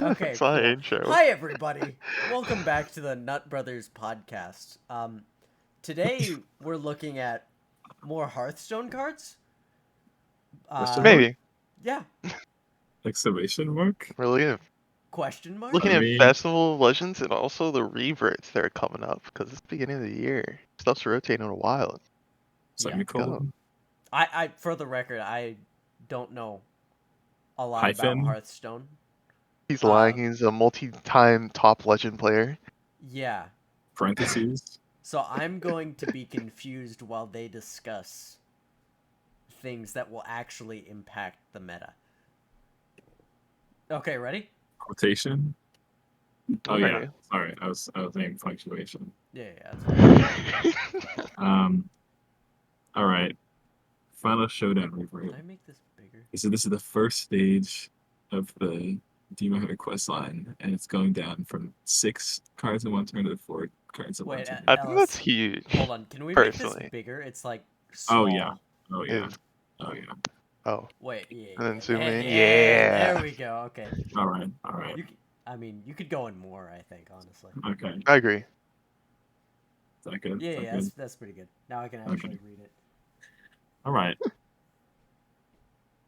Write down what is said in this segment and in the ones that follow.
Okay, It's not an cool. intro. Hi, everybody. Welcome back to the Nutt Brothers podcast. Today we're looking at more Hearthstone cards. Question Uh, mark? Maybe. yeah. Exclamation mark? Really Question mark? looking I at mean, Festival of Legends and also the reverts that are coming up because it's the beginning of the year. Stuff's rotating a while. Yeah. semicolon, For the record, I don't know a lot about hyphen. Hearthstone. He's Uh, lying. He's a multi-time top Legend player. yeah. Parentheses. So I'm going to be confused while they discuss things that will actually impact the meta. Okay, ready? Quotation. Oh I'm yeah. ready. Sorry, I was saying punctuation. Yeah, that's fine. Um. All right. Final showdown revert. Can I make this bigger? He said this is the first stage of the Demon Hunter quest line, and it's going down from 6 cards in one turn to 4 cards in one Wait, turn. I think that's Ellis, huge. hold on. Can we make this Personally, bigger? It's like Oh yeah. small. Oh it yeah. is. Oh yeah. Oh, Wait, yeah, and then yeah, zoom in. yeah, there Yeah, we go. Okay. All right. All right. You could go in more. I think, honestly. Okay. I agree. Is that good? Yeah, Is that yeah, good? that's pretty good. Now I can Okay. actually read it. All right.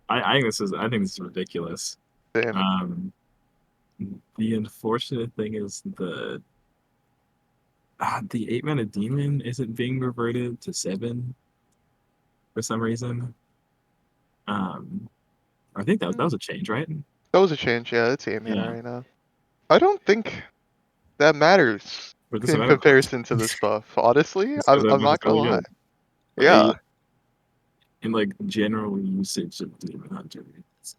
I think this is ridiculous. Same. Um, the unfortunate thing is the 8 mana demon isn't being reverted to 7 for some reason. Um, I think that was a change, right? That was a change. Yeah, it's 8 mana Yeah, right now. I don't think that matters but it doesn't in matter for us comparison to this buff. Honestly, because I'm that buff is not gonna really lie. good. Yeah, In like general usage of demon hunter, it's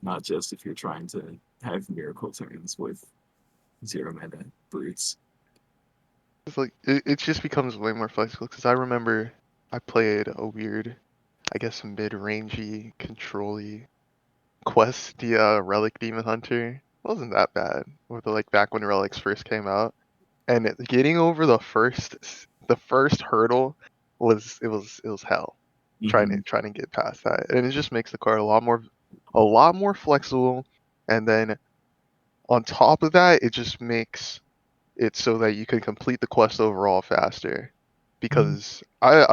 not just if you're trying to have miracle turns with 0 mana brutes. it's like it just becomes way more flexible because I remember I played a weird, I guess, mid-rangey, control-y quest, the Relic Demon Hunter. It wasn't that bad with like back when relics first came out, and getting over the first hurdle was hell. Hmm. Trying to get past that, and it just makes the card a lot more flexible, and then on top of that, it just makes it so that you can complete the quest overall faster. Because I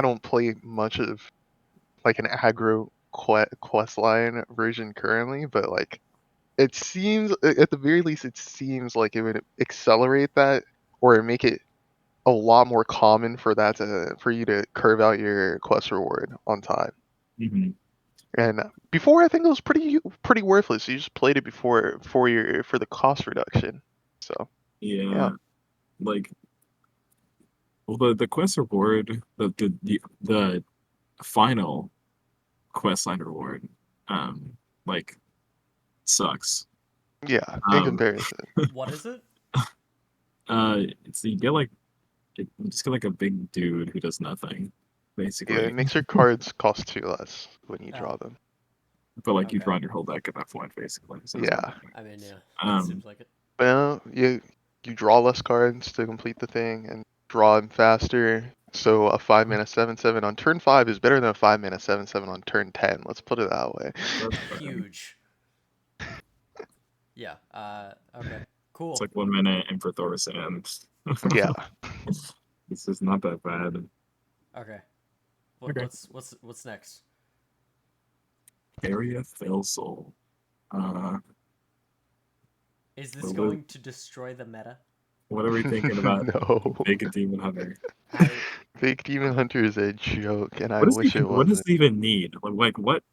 don't play much of like an aggro quest line version currently, but like it seems at the very least it seems like it would accelerate that or make it a lot more common for you to curve out your quest reward on time. Hmm. And before I think it was pretty worthless. You just played it before for the cost reduction. So yeah. Yeah, like well, the quest reward, the final quest line reward, um, like sucks. Yeah, in Um, comparison. What is it? it's you get like you just get like a big dude who does nothing, Yeah, it basically. makes your cards cost 2 less when you draw Oh, them. But like you okay. draw your whole deck at that point, basically. So it's not Yeah. I mean, yeah, that um, seems like it. Well, you draw less cards to complete the thing and draw them faster. So a 5 mana 7/7 on turn 5 is better than a 5 mana 7/7 on turn 10. Let's put it that way. that's fair. Huge. Yeah. Okay. It's Cool. like 1 minute and for Thorsan. Yeah. This is not that bad. Okay. Okay. What's next? Area Fail Soul. Uh, Is this what, going to destroy the meta? what are we thinking about No. Big Demon Hunter? I Big Demon Hunter is a joke, and I What does it wish even it what does wasn't. it even need? Like what?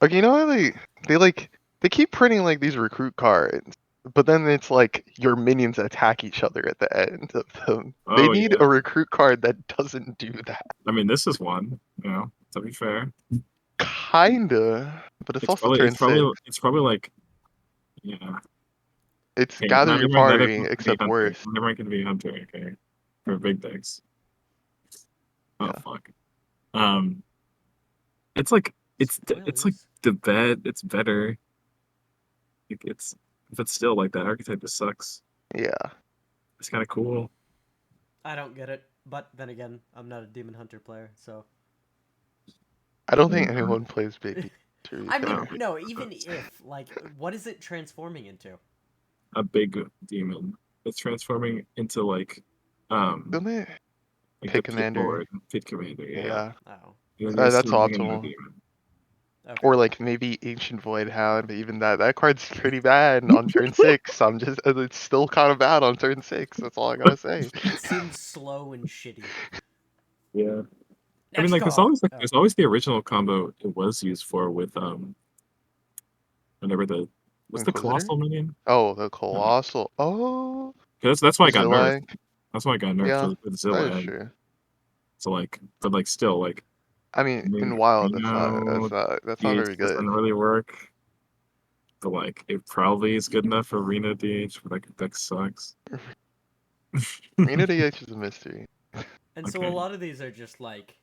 Like, you know how they keep printing like these recruit cards, but then it's like your minions attack each other at the end of them. They Oh need yeah. a recruit card that doesn't do that. I mean, this is one. To be fair, Kinda, but it's it's also probably turn it's probably 6. it's probably like yeah. It's Okay, gather not your everyone not party, everyone can be a except hunter. worse. Not everyone can be a hunter. Okay, for big decks. Oh Yeah. fuck. Um, it's like it's like spoilers. it's better. It's but still like that archetype just sucks. Yeah. It's kind of cool. I don't get it, but then again, I'm not a demon hunter player, so I don't Maybe think not. anyone plays Big to be I fair. mean, no, even if, like, what is it transforming into? A big demon. It's transforming into like Doesn't it? like the Pit pit commander. lord, pit commander, yeah. Yeah. Oh, And then you're That's summoning another optimal. demon. okay. Or like maybe Ancient Void Hound, but even that card's pretty bad on turn 6. I'm just it's still kind of bad on turn 6. That's all I gotta say. It seems slow and shitty. Yeah. I mean Next like card. there's always the original combo it was used for with whenever the what's the Inquisitor? colossal minion? Oh, the Uh, Colossal. Oh, that's why it got nerfed. Zillag. That's why it got nerfed Yeah, with that is Zillag. true. So like but like still like I mean, I mean in Wild, Reno that's not very DH doesn't good. really work. But like it probably is good enough for Reno DH, but like that sucks. Reno DH is a mystery. And so a Okay. lot of these are just like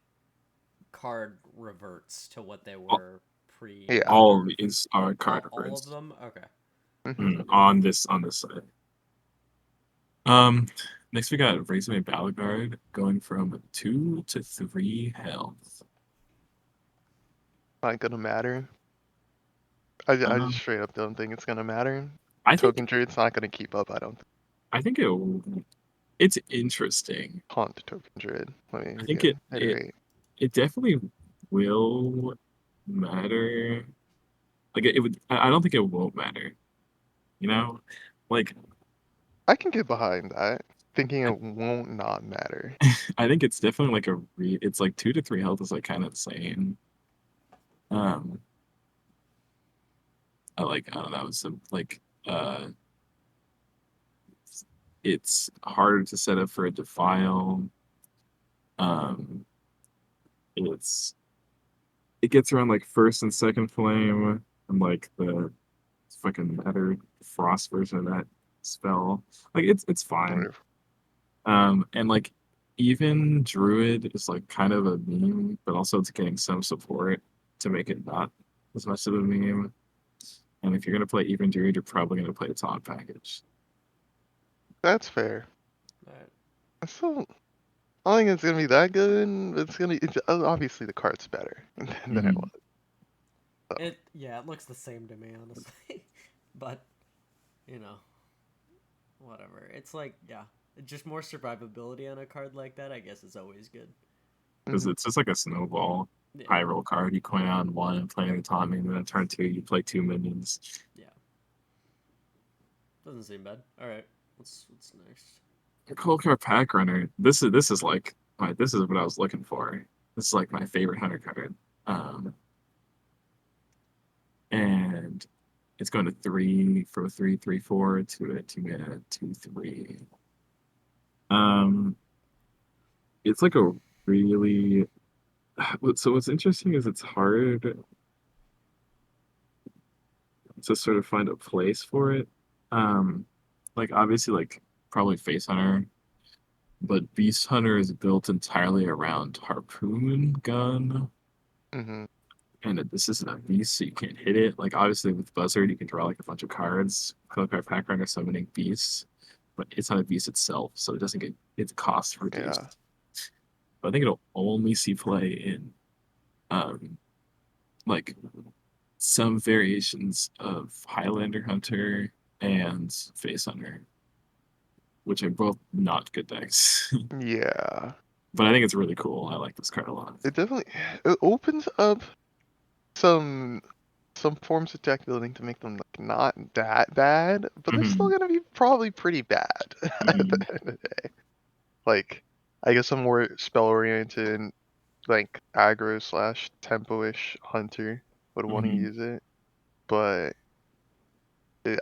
card reverts to what they All, were pre. Yeah. all of these are card All of reference them. Okay. Hmm. on this side. Um, next we got Razorway Battle Guard going from 2 to 3 health. Not gonna matter. I just Um, straight up don't think it's gonna matter. I think Token Druid's not gonna keep up, I don't think. I think it's interesting. Haunt Token Druid. Let I me think iterate. it definitely will matter. Like it would. I don't think it won't matter. You know, like I can get behind that. Thinking I, it won't not matter. I think it's definitely like it's like 2 to 3 health is like kind of insane. Um, I don't know, some like uh, it's harder to set up for a defile. Um, it's it gets around like first and second flame and like the fucking other frost version of that spell. Like it's fine. Whatever. And like even Druid is like kind of a meme, but also it's getting some support to make it not as much of a meme. And if you're gonna play even Druid, you're probably gonna play a taunt package. That's fair. All right. I still I don't think it's gonna be that good. It's obviously the card's better than it Mhm. was. So. It looks the same to me honestly, but you know whatever. It's like just more survivability on a card like that. I guess is always good. Because Mhm. it's just like a snowball Yeah. high roll card. You coin out on one and play an autonomy, and then on turn two you play 2 minions. Yeah. Doesn't seem bad. All right. What's next? Cold card pack runner. This is like this is what I was looking for. This is like my favorite hunter card. Um, and it's going to 3 for 3/3/4 to a 2 mana 2/3. Um, it's like a really so what's interesting is it's hard to sort of find a place for it. Um, like obviously like probably Face Hunter, but Beast Hunter is built entirely around Harpoon Gun. Mhm. And this isn't a beast, so you can't hit it. Like obviously with Buzzard, you can draw like a bunch of cards. Card Pack Runner summoning beasts, but it's not a beast itself, so it doesn't get its cost Yeah. reduced. But I think it'll only see play in um like some variations of Highlander Hunter and Face Hunter, which are both not good decks. Yeah. But I think it's really cool. I like this card a lot. It definitely it opens up some some forms of deck building to make them like not that bad, but they're still Hmm. gonna be probably pretty bad at the Hmm. end of the day. Like I guess a more spell oriented like aggro slash tempo-ish hunter would want to Hmm. use it, but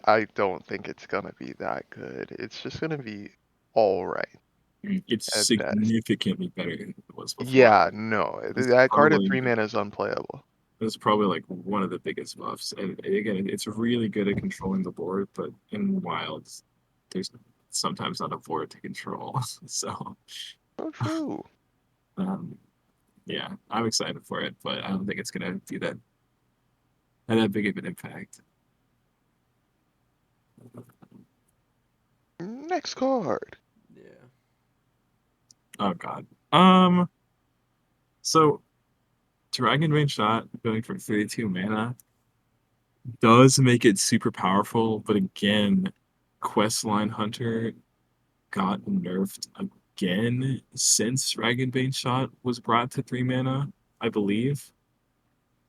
I don't think it's gonna be that good. It's just gonna be all right It's at best. significantly better than it was before. Yeah, no, It's that card at probably 3 mana is unplayable. it's probably like one of the biggest buffs. And again, it's really good at controlling the board, but in wilds, there's sometimes not a board to control. So, So true. um, yeah, I'm excited for it, but I don't think it's gonna be that big of an impact. Next card. Yeah. Oh God. So Dragonbane Shot going for 32 mana does make it super powerful, but again, Questline Hunter got nerfed again since Dragonbane Shot was brought to 3 mana, I believe.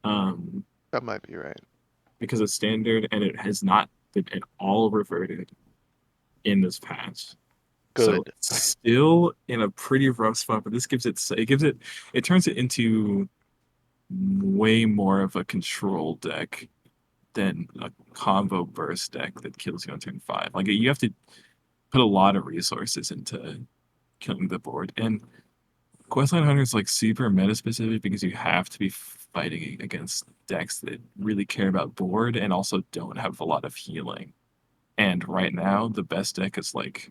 Um, That might be right. because of standard, and it has not been at all reverted in this patch. So Good. it's still in a pretty rough spot, but this it turns it into way more of a control deck than a combo burst deck that kills you on turn 5. Like you have to put a lot of resources into killing the board. And Questline Hunter is like super meta specific because you have to be fighting against decks that really care about board and also don't have a lot of healing. And right now, the best deck is like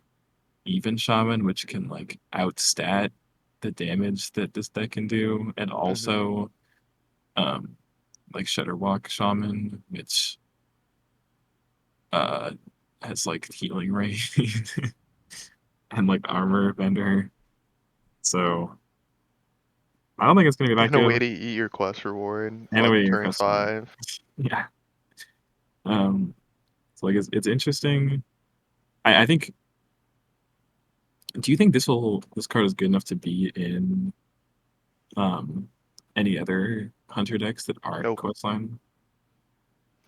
Even Shaman, which can like outstat the damage that this deck can do, and also um like Shudderwalk Shaman, which uh has like healing rate and like armor bender. So I don't think it's gonna be that And a way good. to eat your quest reward on Anyway, your turn custom. 5. Yeah. So like it's interesting. I think do you think this card is good enough to be in um any other hunter decks that aren't Nope. questline?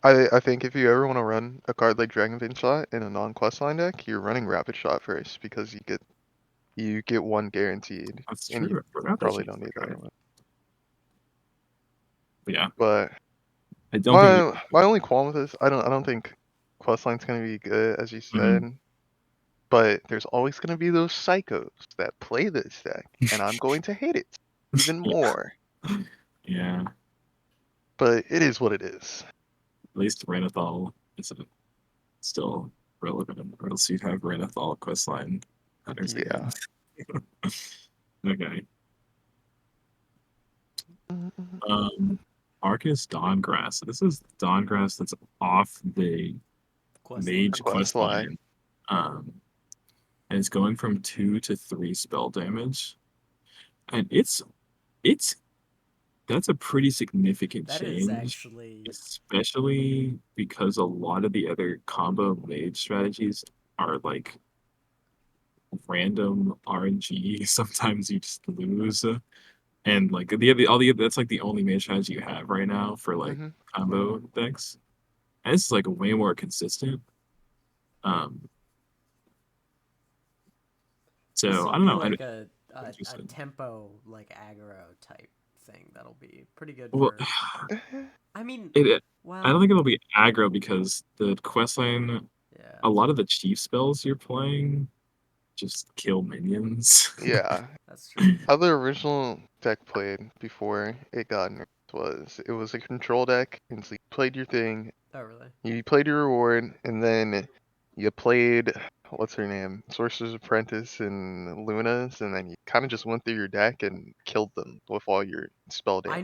I think if you ever want to run a card like Dragonbane Shot in a non-questline deck, you're running Rapid Shot first because you get one guaranteed, That's and you true. I forgot that probably she don't need the got other it. one. But yeah, But I don't think my only qualm with this, I don't think questline's gonna be good as you Mhm. said, but there's always gonna be those psychos that play this deck, and I'm going to hate it even Yeah. more. Yeah. But it is what it is. At least Renathal isn't still relevant, or else you'd have Renathal questline hunters again. Yeah. Okay. Mhm. Um, Arcus Dawngrass. This is Dawngrass that's off the Questline. mage quest Questline. line. And it's going from 2 to 3 spell damage. And it's that's a pretty significant That is change, actually especially because a lot of the other combo mage strategies are like random RNG. Sometimes you just lose. And like all the that's like the only mage strategy you have right now for like Mhm. combo decks. And it's like way more consistent. Um, this so will I don't be know. like I'm a interested. tempo like aggro type thing. That'll be pretty good Well, for. I mean, it I don't well, think it'll be aggro because the quest line, yeah, a lot of the chief spells you're playing just kill minions. Yeah. that's true. How the original deck played before it got nerfed was it was a control deck, and so you played your thing, Oh, really? you played your reward, and then you played what's her name, Sorcerer's Apprentice and Luna's, and then you kind of just went through your deck and killed them with all your spell damage.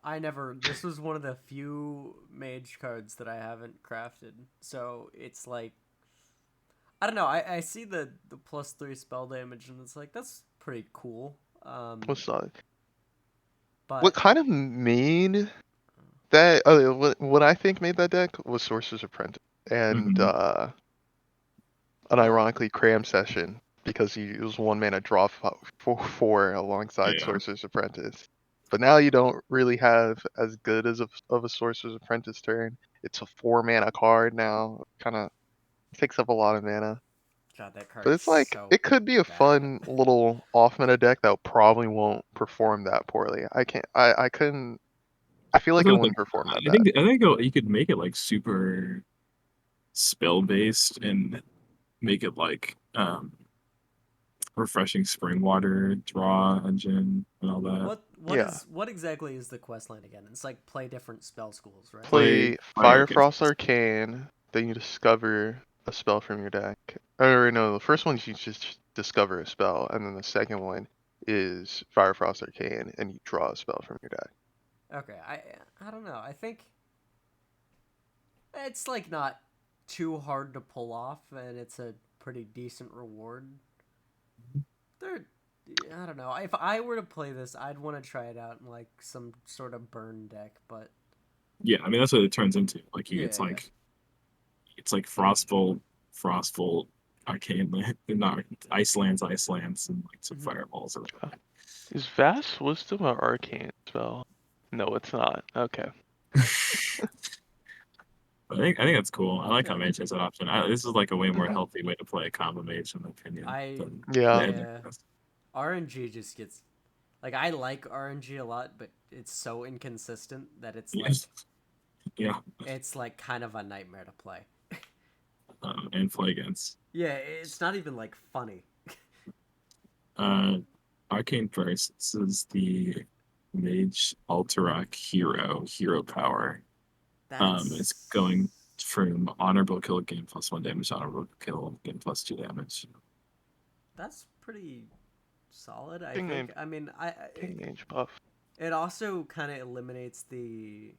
I never. This was one of the few mage cards that I haven't crafted. So it's like, I don't know. I see the +3 spell damage, and it's like that's pretty cool. What's that? What But kind of made that? What I think made that deck was Sorcerer's Apprentice and Mhm. unironically Cram Session because he was one mana draw four alongside Yeah. Sorcerer's Apprentice. But now you don't really have as good as of a Sorcerer's Apprentice turn. It's a 4 mana card now. Kind of takes up a lot of mana. God, that But card's it's like so it could be a bad. fun little off meta deck that probably won't perform that poorly. I can't. I couldn't. I feel That's like it what I wouldn't think. perform that I bad. think you could make it like super spell based and make it like refreshing spring water draw engine and all that. Yeah. What exactly is the quest line again? It's like play different spell schools, right? Play Play fire Fire arcane. Frost Arcane, then you discover a spell from your deck. Or no, the first one you just discover a spell, and then the second one is Fire Frost Arcane, and you draw a spell from your deck. Okay, I don't know. I think it's like not too hard to pull off, and it's a pretty decent reward. They're I don't know. If I were to play this, I'd want to try it out in like some sort of burn deck, but Yeah, I mean that's what it turns into. Like yeah, yeah. it's like Frostbolt, Arcane Land, not Ice Lands, and like some Mhm. fireballs or Is Vast Wisdom an arcane spell? No, it's not. Okay. I think that's cool. I like how Yeah. mage has that option. This is like a way more healthy way to play a combo mage, in my opinion, I than the Yeah. ending. yeah. RNG just gets like I like RNG a lot, but it's so inconsistent that Yes. Yeah, it's like kind of a nightmare to play. and play against. Yeah, it's not even like funny. Uh, Arcane Burst. This is the Mage Alterac hero power. It's going That's from honorable kill gain +1 damage, honorable kill gain +2 damage. that's pretty solid, I Ping think. mage, I mean, ping mage buff. it also kind of eliminates the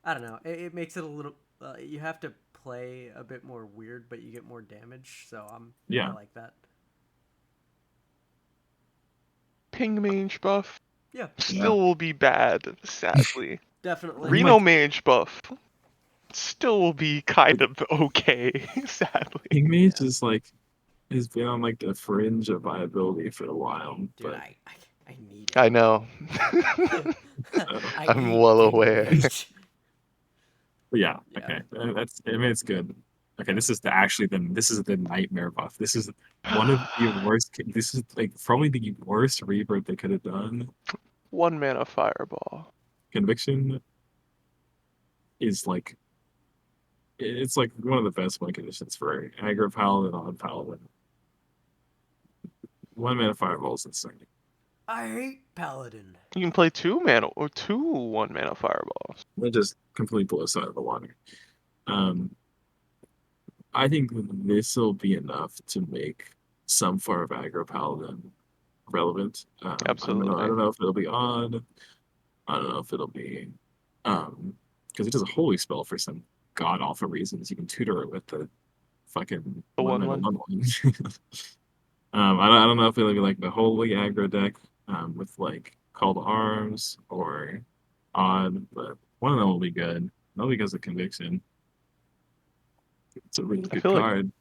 I don't know. It makes it a little you have to play a bit more weird, but you get more damage, so I Yeah, like that. Ping mage buff Yeah, yeah. still will be bad, sadly. definitely. You Reno might mage buff still will be kind of okay, sadly. King Mage Yeah. is like has been on like the fringe of viability for a while, Dude, but I need I know. it. uh, I I'm need well ping aware. mage. but yeah, Yeah. okay. That's I mean it's good. Okay, this is the nightmare buff. This is one of the worst. This is like probably the worst revert they could have done. 1 mana fireball. Conviction is like it's like one of the best win conditions for aggro paladin on paladin. 1 mana fireball is insane. I hate paladin. You can play 2 mana or 2 1 mana fireballs. They just completely blow us out of the water. Um, I think this will be enough to make some form of aggro paladin relevant. I Absolutely. don't know if it'll be odd. I don't know if it'll be because it does a holy spell for some god awful reasons. You can tutor it with the fucking The one one mana one. one one. I don't know if it'll be like the holy aggro deck with like Call to Arms or odd, but one of them will be good. No, because of conviction. It's a really I good feel like card.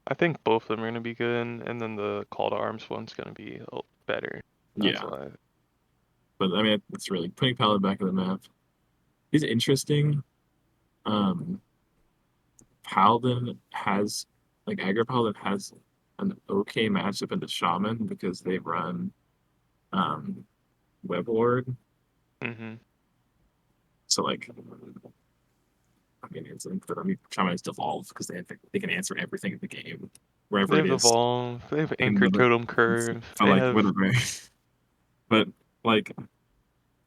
I think both of them are gonna be good, and then the call to arms one's gonna be better. That's Yeah, why. but I mean, it's really putting Paladin back on the map is interesting. Um, Paladin has like Aggro Paladin has an okay matchup in the Shaman because they run um Web Lord. Mm-hmm. So like, I mean, it's like, I mean, Shaman is devolved because they can answer everything in the game They wherever it have is. evolve. They have They can anchor build it. totem curve. So They like have. whatever. But like,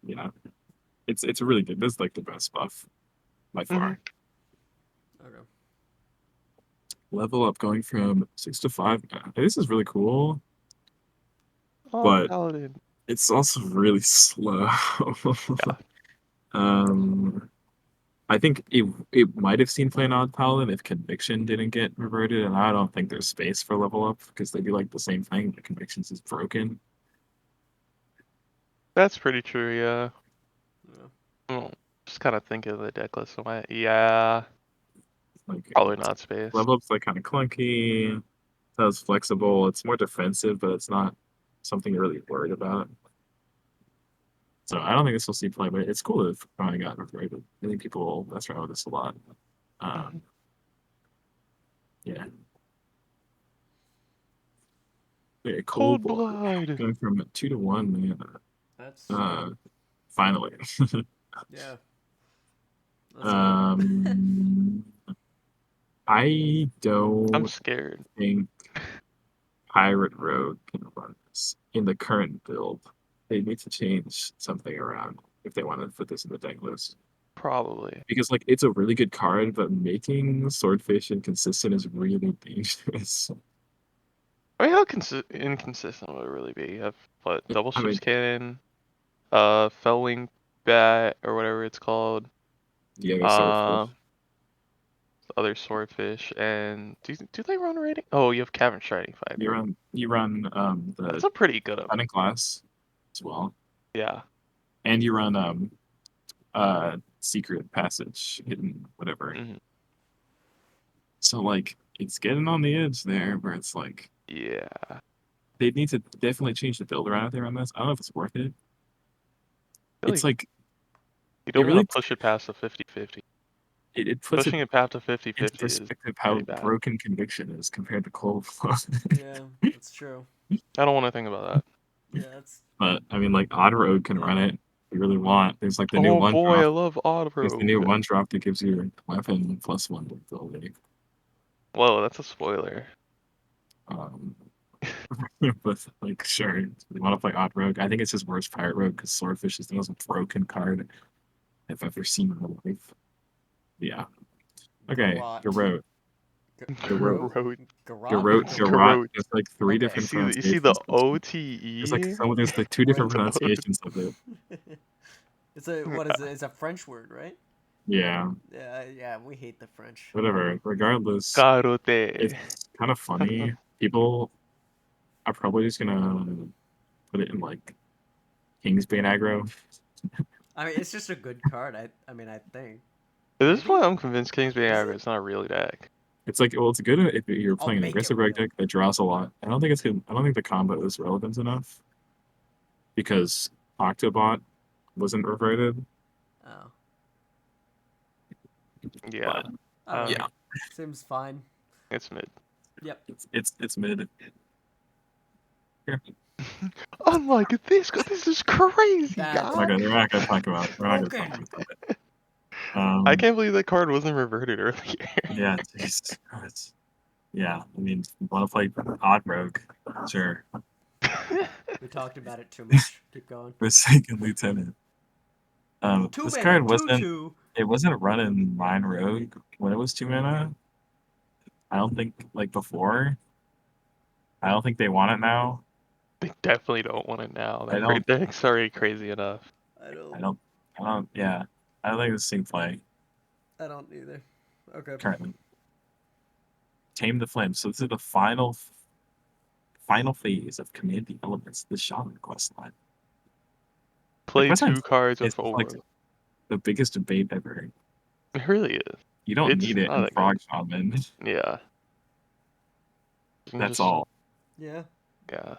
yeah, it's a really good. This is like the best buff by Mm-hmm. far. Okay. Level up going from 6 to 5. This is really cool, Oh, but paladin. it's also really slow. Yeah, um, I think it might have seen play on Paladin if Conviction didn't get reverted, and I don't think there's space for level up because they do like the same thing. The Convictions is broken. that's pretty true. Yeah. Yeah. Oh, just kind of think of the deck list. Yeah, Like probably not space. level up's like kind of clunky. It's flexible. It's more defensive, but it's not something you're really worried about. So I don't think this will see play, but it's cool that it finally got reverted. I think people will mess around with this a lot. Mhm. Um, yeah. Yeah, Cold Cold Blood blood. going from 2 to 1, man. That's Uh, finally. yeah. That's good. um, I I'm don't scared. think Pirate Rogue can run this in the current build. They need to change something around if they want to put this in the deck list. Probably. Because like it's a really good card, but making Swordfish inconsistent is really dangerous. I mean, how inconsistent would it really be? You have what? Double I ships mean, cannon, felling bat or whatever it's called. yeah, there's Uh, Swordfish. other swordfish, and do they run raiding? Oh, you have cavern striding You fiber. run That's the a pretty good one. cutting class as well, Yeah. and you run secret passage hidden whatever. Mhm. So like it's getting on the edge there where it's like Yeah. they need to definitely change the build around there on this. I don't know if it's worth it. I feel It's like like you it don't want really to push it past the 50-50. it puts it Pushing it past the into 50-50 is perspective how pretty bad. broken conviction is compared to cold. Yeah, that's true. I don't want to think about Yeah, that's But I mean, like Odd Road can run it if you really want. There's like the that. new Oh one boy, I drop. love Odd There's the new Road. one drop that gives you weapon +1 ability. Whoa, that's a spoiler. Um, but like, sure, you want to play Odd Rogue? I think it's his worst pirate rogue because Swordfish is the most broken card I've ever seen in my life. Yeah. Okay, garrot. Garrote. Garrote. Road. Garrot? Garrote. It's Garrot. Garrote. There's like three Okay. You different see the pronunciations. OTE? There's like two different Right. pronunciations of it. It's a what is it? It's a French word, right? Yeah. Yeah, we hate the French. Whatever. Regardless, it's Carote. kind of funny. People are probably just gonna put it in like Kingsbane aggro. I mean, it's just a good card. I mean, I think. At this Maybe? point, I'm convinced Kingsbury Is Aggro it? is not a real deck. It's like, well, it's good if you're I'll playing an make it aggressive reg real. deck that draws a lot. I don't think it's good. I don't think the combo is relevant enough because Octobot wasn't reverted. Oh, Yeah. But I don't know. yeah, Seems fine. It's mid. Yep. it's mid. Here. Unlike this is crazy, That's guys. We're not gonna talk about. We're not gonna talk broken. about that. I can't believe that card wasn't reverted earlier. Yeah, yeah. I mean, want to play Odd Rogue? Sure. We talked about it too much. Keep going. Forsaken Lieutenant. Two This mana, card two wasn't. two. It wasn't running Mine Rogue when it was 2 mana. I don't think like before. I don't think they want it now. They definitely don't want it now. I That don't. deck's already crazy enough. I I don't. don't. I don't. Yeah. I don't think this thing play I don't either. Okay. currently. Tame the Flames. So this is the final phase of Command the Elements. The Shaman quest line. The Play quest line 2 cards is with like Overload. the biggest debate ever. It really is. You don't It's need it not in that Frog good. Shaman. Yeah. That's Just, all. Yeah. yeah.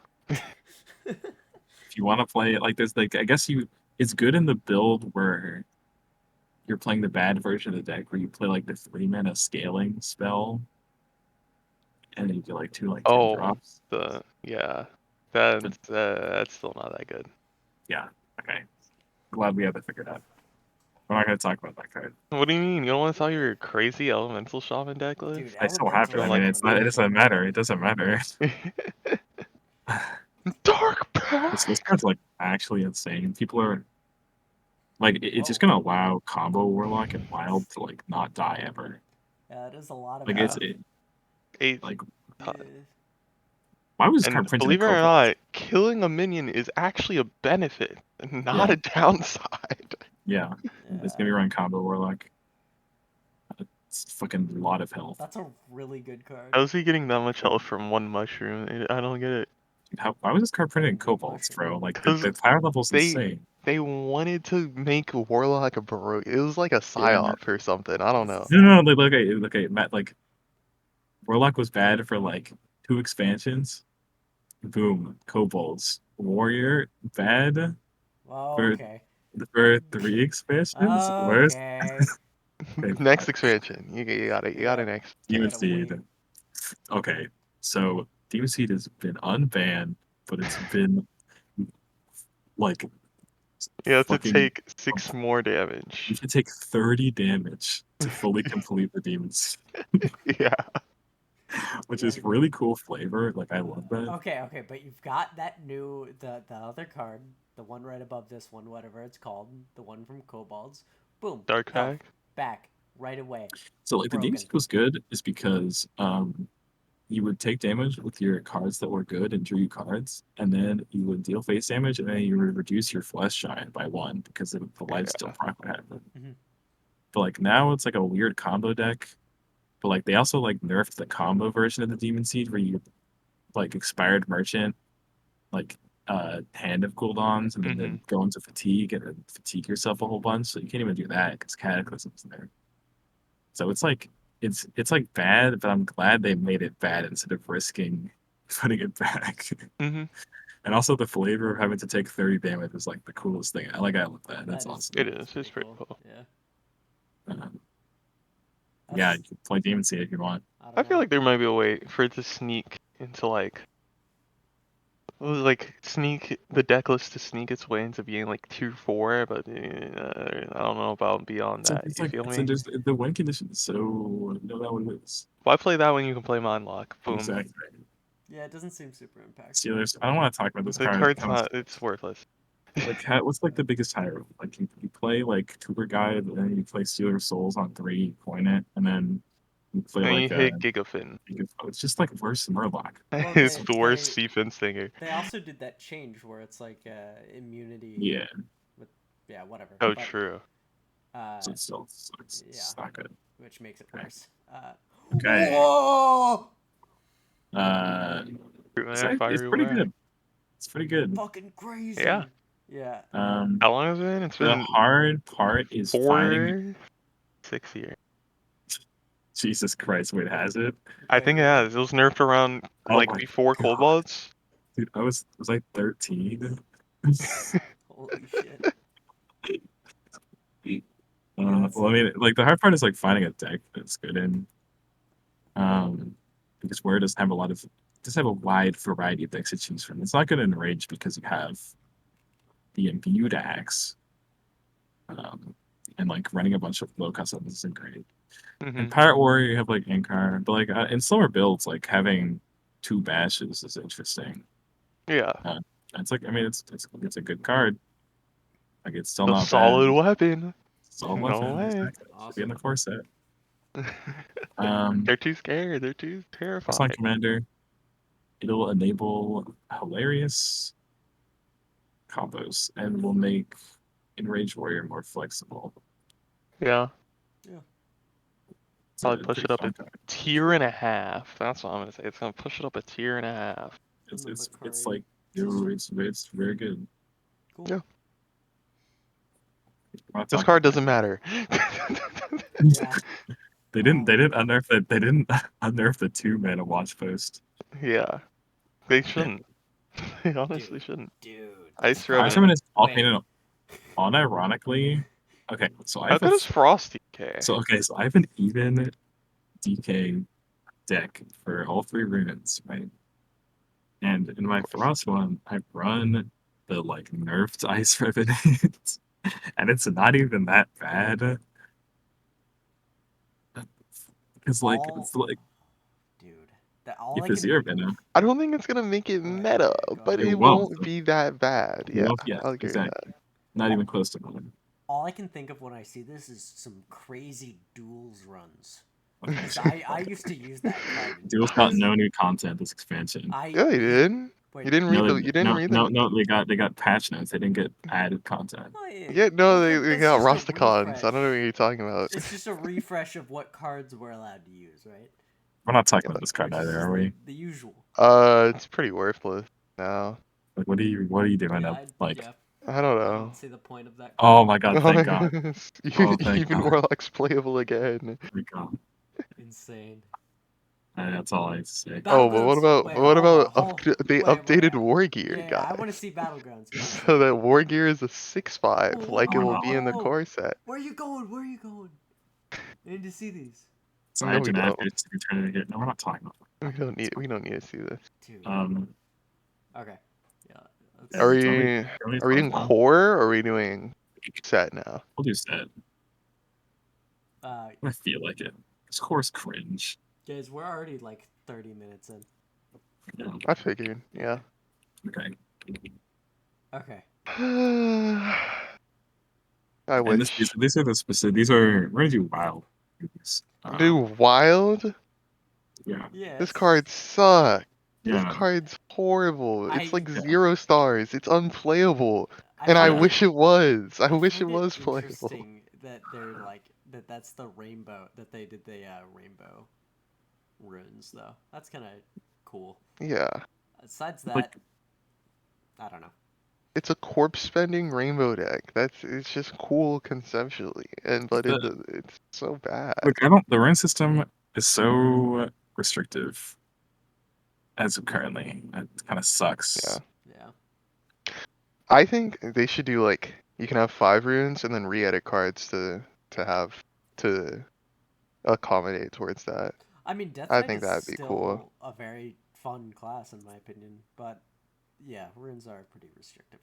If you want to play it like this, like I guess it's good in the build where you're playing the bad version of the deck where you play like the 3 mana scaling spell and then you get like 2 like 10 Oh, drops. yeah. But That's still not that good. yeah, okay. Glad we have it figured out. We're not gonna talk about that card. What do you mean? You don't want to tell your crazy Elemental Shaman deck list? Dude, I still have elemental it. I Or mean, like it's not. It doesn't matter. It doesn't matter. Dark This Pact! card's like actually insane. People are like, it's just Whoa. gonna allow combo Warlock and Wild to like not die ever. Yeah, it is a lot of. Like Yeah. it 8 like Yeah. why was this And card printed in believe it or Cobalt? not, killing a minion is actually a benefit, not Yeah. a downside. Yeah, it's gonna be running combo Warlock. It's fucking a lot of health. That's a really good card. How's he getting that much health from one mushroom? I don't get it. Why was this card printed in Cobalt, bro? Like the power level's insane. They wanted to make Warlock a Baroque. It was like a Yeah. psyop or something. I don't know. No, look at Matt. Like Warlock was bad for like 2 expansions. Boom, Kobolds. Warrior bad Okay. for 3 expansions. Where's Okay. Next expansion. You got it. You got it next. Demon gotta Seed? wait. Okay, so Demon Seed has been unbanned, but it's been like You have to fucking. take 6 more You damage. should take 30 damage to fully complete the Demon Seed, Yeah. which is really cool flavor. Like I love that. Okay, but you've got that new the other card, the one right above this one, whatever it's called, the one from Kobolds. Boom. Dark health Pact. back right away. So like the Demon Seed was good is because you would take damage with your cards that were good and drew you cards, and then you would deal face damage, and then you would reduce your flesh giant by 1 because the life still proc would happen. Mhm. But like now it's like a weird combo deck but like they also like nerfed the combo version of the Demon Seed where you like expired merchant, like hand of cooldowns, and then go into fatigue and then fatigue yourself a whole bunch. So you can't even do that because Cataclysm's there. So it's like it's like bad, but I'm glad they made it bad instead of risking putting it back. And also the flavor of having to take 30 damage is like the coolest thing. I love that. That's awesome. It is. It's pretty cool. Yeah. Yeah, you can play Demon Seed if you want. I feel like there might be a way for it to sneak into like sneak the deck list to sneak its way into being like 2-4, but I don't know about beyond that. It's You like, feel it's me? just the win condition is so no that one is. Why play that when you can play Mind Lock? Boom. Exactly. Yeah, it doesn't seem super impactful. Steelers. I don't want to talk about this The card. card's not. It's worthless. Like, what's like the biggest high roll? Like, you play like Cooper Guide, and then you play Steelers Souls on 3, you coin it, and then you play And like you hit Gigafin. It's just like worse than Murloc. Well, It's the worst defense thinger. They also did that change where it's like immunity. Yeah. Yeah, whatever. Oh, but, true. So it still sucks. It's not good. Which makes it worse. Okay. Whoa! It's pretty good. It's pretty good. Fucking crazy. Yeah. Yeah. How long has it been? It's been the hard part is 6 years. Jesus Christ, wait, has it? I think it has. It was nerfed around before Cold Bloods. Dude, I was like 13. Holy shit. Well, I mean, like the hard part is like finding a deck that's good in. Because where it doesn't have a wide variety of decks to choose from. It's not good in Rage because you have the imbued axe. And like running a bunch of low cost summons isn't great. In Pirate Warrior, you have like Inkar, but like in slower builds, like having 2 bashes is interesting. Yeah. It's like, I mean, it's a good card. Like it's still not solid bad. weapon. Solid No weapon. way. Exactly. Awesome. Should be in the core set. They're too scared. They're too terrified. First Commander. It'll enable hilarious combos and will make Enraged Warrior more flexible. Yeah. Yeah. Probably push it up a tier and a half. That's what I'm gonna say. It's gonna push it up a tier and a half. It's like, dude, it's very good. Cool. Yeah. This card doesn't matter. Yeah. They didn't unnerf it. They didn't unnerf the 2-mana watch post. Yeah. They shouldn't. They honestly shouldn't. Dude. Ice Ice Revenant. Revenant is unironically. Okay, so How good is Frost DK? So I have an even DK deck for all 3 runes, right? And in my Frost one, I run the like nerfed Ice Revenant, and it's not even that bad. It's like dude, that all if it's your Venom. I don't think it's gonna make it meta, but it won't be that bad. Yeah, I'll agree with that. Not even close to meta. All I can think of when I see this is some crazy duels runs. I used to use that card. Duels got no new content this expansion. Yeah, they did. Wait, you didn't read them. No, they got patch notes. They didn't get added content. Oh, yeah, no, they got Rusticons. I don't know what you're talking about. It's just a refresh of what cards we're allowed to use, right? We're not talking about this card either, are we? The usual. It's pretty worthless now. Like, what are you doing up? Like, I don't know. I don't see the point of that. Oh my god! Thank God. Even Warlock's playable again. Thank God. Insane. That's all I have to say. Oh, but what about they updated War Gear, yeah, guys? I want to see Battlegrounds. So that War Gear is a 6/5, like it will be in the core set. Where are you going? Where are you going? I need to see these. So no, we don't. No, we're not talking about that. We don't need to see this. Dude. Okay. Yeah. Are we doing core or are we doing set now? We'll do set. I feel like it. This core is cringe. Guys, we're already like 30 minutes in. Yeah. I figured, yeah. Okay. I wish. These are the specific. These are. We're gonna do wild. Do wild? Yeah. This card sucks. Yeah. This card's horrible. It's like 0 stars. It's unplayable. And I wish it was. I wish it was playable. Interesting that they're like that that's the rainbow that they did the rainbow runes though. That's kind of cool. Yeah. Besides Like that, I don't know. It's a corpse spending rainbow deck. It's just cool conceptually, but the it's so bad. like I don't the rune system is so restrictive as of currently. It kind of Yeah. sucks. Yeah. I think they should do like you can have 5 runes and then re-edit cards to have to accommodate towards that. I mean, Death I Knight think is that'd be cool. still a very fun class in my opinion, but yeah, runes are pretty restrictive.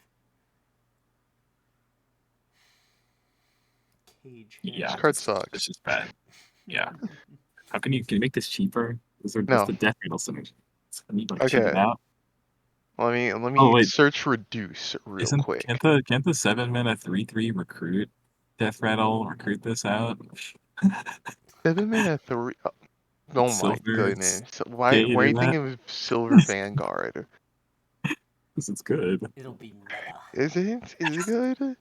Cage This Yeah, hand. card just sucks. it's just bad. Yeah. How can you make this cheaper? What's No. the death rattle synergy? I need like cheap it Okay. out. Let Oh me wait, search reduce real isn't quick. can't the 7-mana 3/3 recruit death rattle recruit this out? 7 mana 3. Oh my Silver, goodness. Why can you are do you that? thinking of Silver Vanguard? Because it's good. It'll be meta. Is it? Is it good?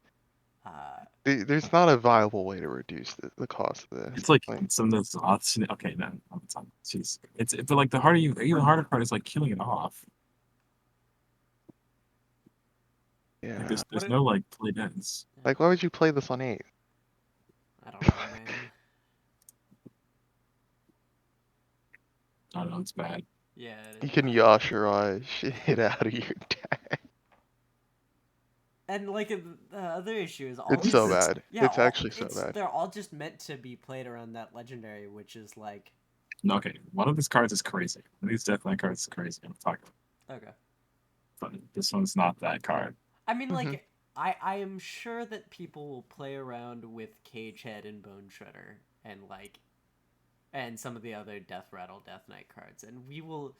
Uh, There's not a viable way to reduce the cost of this. It's like Like, some of those odds. Okay, no, it's not. Jeez, but like the harder even harder part is like killing it off. Like yeah. there's no like play deads. Like, why would you play this on 8? I don't know, man. I don't know, it's bad. Yeah. You can Yashara shit out of your deck. And like the other issue is all It's these, so bad. yeah, It's actually so bad. they're all just meant to be played around that legendary, which is like No, okay, one of these cards is crazy. One of these Deathline cards is crazy. I'm talking about. okay. But this one's not that card. I mean, Mhm. like I am sure that people will play around with Cage Head and Bone Shredder and some of the other Death Rattle, Death Knight cards, and we will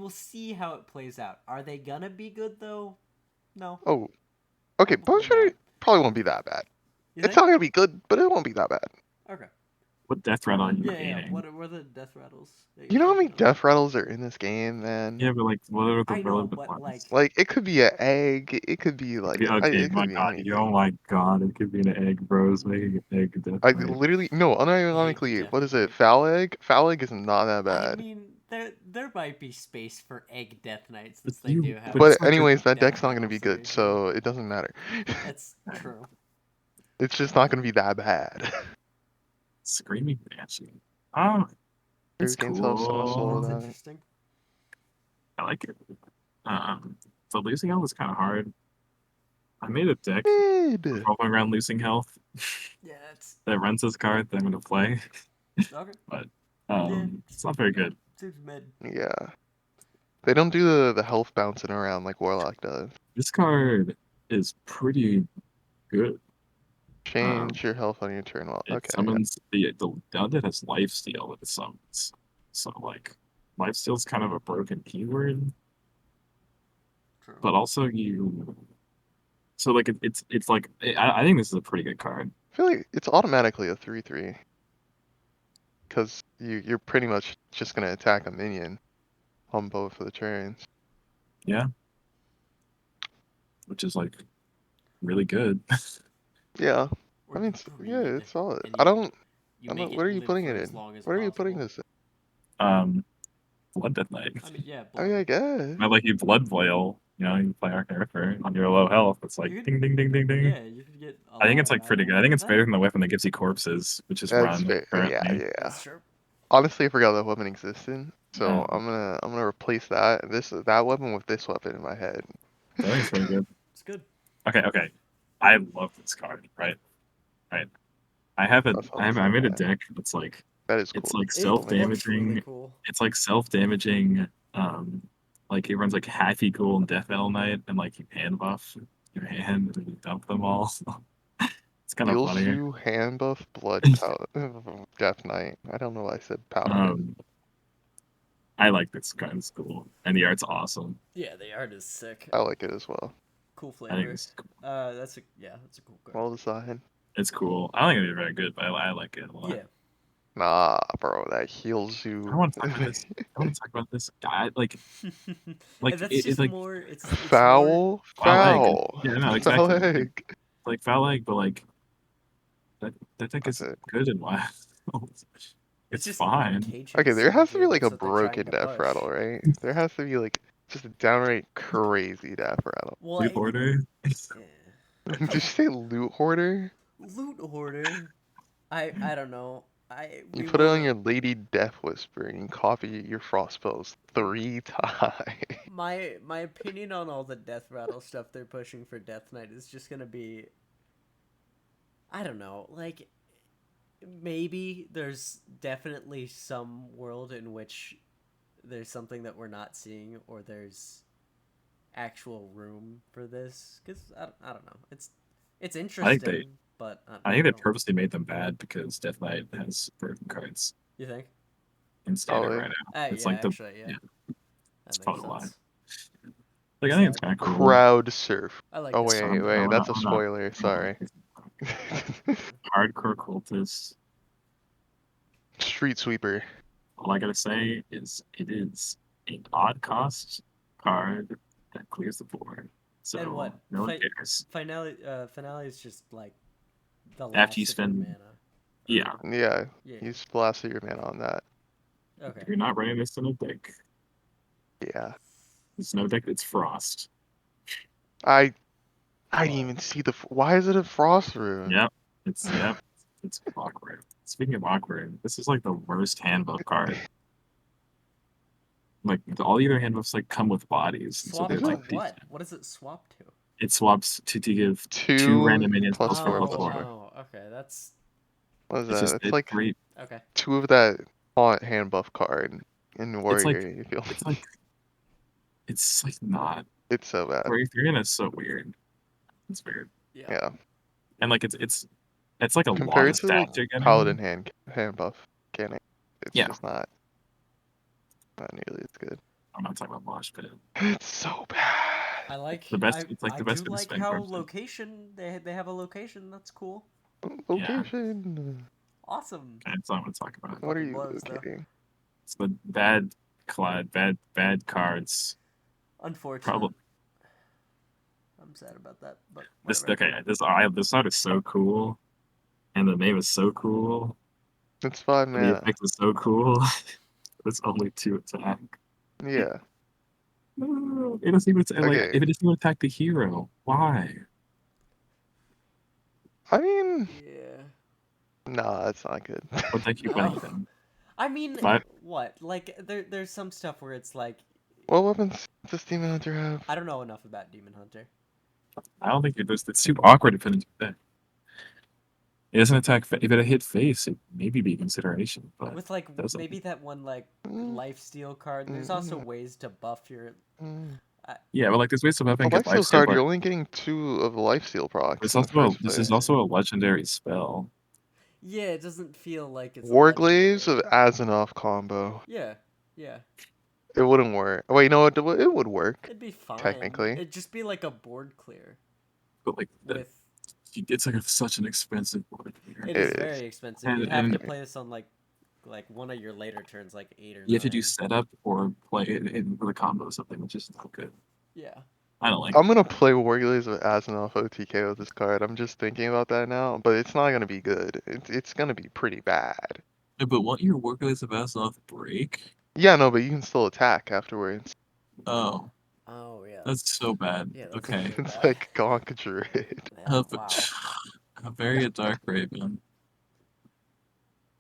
see how it plays out. Are they gonna be good though? No, Oh, okay. Bone probably not. Shredder probably won't be that bad. You It's think? not gonna be good, but it won't be that bad. Okay. What Death Rattle are you Yeah, yeah. painting? What are the Death Rattles that You you're know how many thinking of? death rattles are in this game, man? Yeah, but like, what are the I know, relevant but like, ones? Like, it could be an egg. It could be like, Okay, it my could be God, oh anything. my God, it could be an egg, bros. Making an egg Death I Knight. literally no, Egg unironically, Death what is it? Knight. Foul egg? Foul egg is not that I bad. mean, there might be space for Egg Death Knight But since they do have it's But like the anyways, that Death deck's not gonna Rattle be good, synergy. so it doesn't matter. That's true. It's just not gonna be that bad. Screaming Banshee. Oh, it's Hurricane Self Summer Soul That's cool. that. interesting. I like it. So losing health is kind of hard. I made a deck Mid. revolving around losing health Yeah, it's that runs this card that I'm gonna play, okay. but Yeah, it's not very good. seems mid. Yeah. They don't do the health bouncing around like Warlock does. This card is pretty good. Change your health on your turn. Well, It okay, yeah. summons the undead has lifesteal with the summons, so like lifesteal is kind of a broken keyword, True. but also so like it's like I think this is a pretty good card. I feel like it's automatically a 3/3. Because you're pretty much just gonna attack a minion on both of the turns. Yeah, which is like really good. Yeah. Or I mean, you yeah, greed it's solid. and I don't you know make what it are you live putting for it as in? long as What are you putting possible. this in? Blood Death Knight. I mean, yeah, I blood. mean, I guess. I like you blood boil. You play Arc Arthur on your low health. It's like You could, ding ding ding ding ding. yeah, you could get a I think lot it's of like pretty good. I eyeballs. think it's That better than the weapon that gives you corpses, which is That's run fair. Yeah, currently. yeah. that's true. Honestly, I forgot that weapon existed. So Yeah, I'm gonna replace that weapon with this weapon in my head. I think it's pretty good. It's good. Okay. I love this card. Right. That's not I so made a bad. deck that's like That is it's cool. like It Oh man. looks really self-damaging. cool. It's like self-damaging. Like it runs like half equal and Death Metal Knight, and like you hand buff your hand and you dump them all. It's kind of Deals funny. you hand buff blood Death Knight. I don't know why I said paladin. Um, I like this card. It's cool, and the art's awesome. Yeah, the art is sick. I like it as well. Cool I think flavor. it's cool. That's a cool card. Well designed. It's cool. I don't think it'd be very good, but I like it a lot. Yeah. Nah, bro, that heals I you. don't want to talk about this. I want to talk about this. I like That's it's just like more. It's more. Foul, foul egg. foul, Yeah, no, foul exactly. egg. Like foul egg, but like That deck That's is it. good and wild. It's just fine. Cage-Hit Okay, there has to synergy, be and like that's a what they're trying broken to death push. rattle, right? There has to be like just a downright crazy death rattle. Well, Loot Hoarder. Did you say loot hoarder? Loot Hoarder. I don't know. You We put it on were your Lady Death Whisper and copy your frost spells 3 times. my opinion on all the death rattle stuff they're pushing for Death Knight is just gonna be, I don't know, like maybe there's definitely some world in which there's something that we're not seeing, or there's actual room for this, because I don't know, it's I think interesting, but I think they I don't, purposely made them bad because Death Knight has broken cards you think? in standard Probably. right now. It's Yeah, like the actually, yeah, yeah, that that's makes probably why. sense. Like I think it's Sad. kind of cool. Crowd surf. I like Oh that. wait, We're that's not a spoiler. Sorry. hardcore cultists. Street sweeper. All I gotta say is it is an odd cost card that clears the board. And So what? no one cares. Finale is just like the After you last of your spend mana. yeah, Yeah, Yeah. you blasted your mana on that. Okay. you're not running this in a deck. Yeah. It's no deck that's frost. I didn't Well, even see why is it a frost rune? Yep. It's awkward. Speaking of awkward, this is like the worst handbook card. Like all the other handbooks like come with bodies, and so swap they're Is to it? like what? What does it swap to? it swaps to give 2 2 random minions plus plus 4 4 plus plus Oh, 4. 4. oh, okay. That's What is It's that? just It's like three. okay. 2 of that taunt hand buff card in It's Warrior, like you feel it's me? like it's like not. It's so bad. Warrior 3 is so weird. It's weird. Yeah. Yeah. And like it's like a lot of Compared to like stats you're Paladin getting. hand buff mechanic, it's Yeah, just not nearly as good. I'm not talking about Mosh Pit. It's so bad. I like The best. I It's like I the do best for the like spend how cards. location they have a location. That's cool. Yeah, Location. Awesome. that's all I want to talk about. What are Fucking you blows though. locating? It's the bad cards. Unfortunate. Probably I'm sad about that, but this. whatever. Okay, this art is so cool, and the name is so cool, It's 5 and the mana. effect is so cool. It's only 2 attack. Yeah. No, it doesn't even like Okay. if it doesn't even attack the hero. Why? I mean, Yeah. nah, that's not good. What deck you No. playing then? I mean, But what? Like there's some stuff where it's like What weapons does Demon Hunter have? I don't know enough about Demon Hunter. I don't think it's too awkward to put into deck. It doesn't attack. If it hit face, it maybe be a consideration, but With like it doesn't. maybe that one like Mm, lifesteal card. There's also mm, ways to buff your. mm. Yeah, but like there's ways to With have the and get lifesteal lifesteal, card, but you're only getting 2 of the lifesteal procs it's in the also first this is place. also a legendary spell. Yeah, it doesn't feel like it's a Warglaze legendary. of Azzinoth combo. Yeah, yeah, It wouldn't work. Wait, you know what? It would work, it'd be fine. technically. It'd just be like a board clear But like with. it's like such an expensive board here. It is It is. very expensive. You'd have to And play this on like one of your later turns, like 8 or 9. you have to do setup or play it in with a combo or something, which is not good. Yeah. I don't like I'm it. gonna play Warglaze of Azzinoth OTK with this card. I'm just thinking about that now, but it's not gonna be good. It's gonna be pretty bad. But won't your workplace of off break? Yeah, no, but you can still attack afterwards. Oh, Oh yeah. that's so bad. Yeah, that's Okay. really It's bad. like Gonk Druid. Yeah. Wow. A very a dark raven.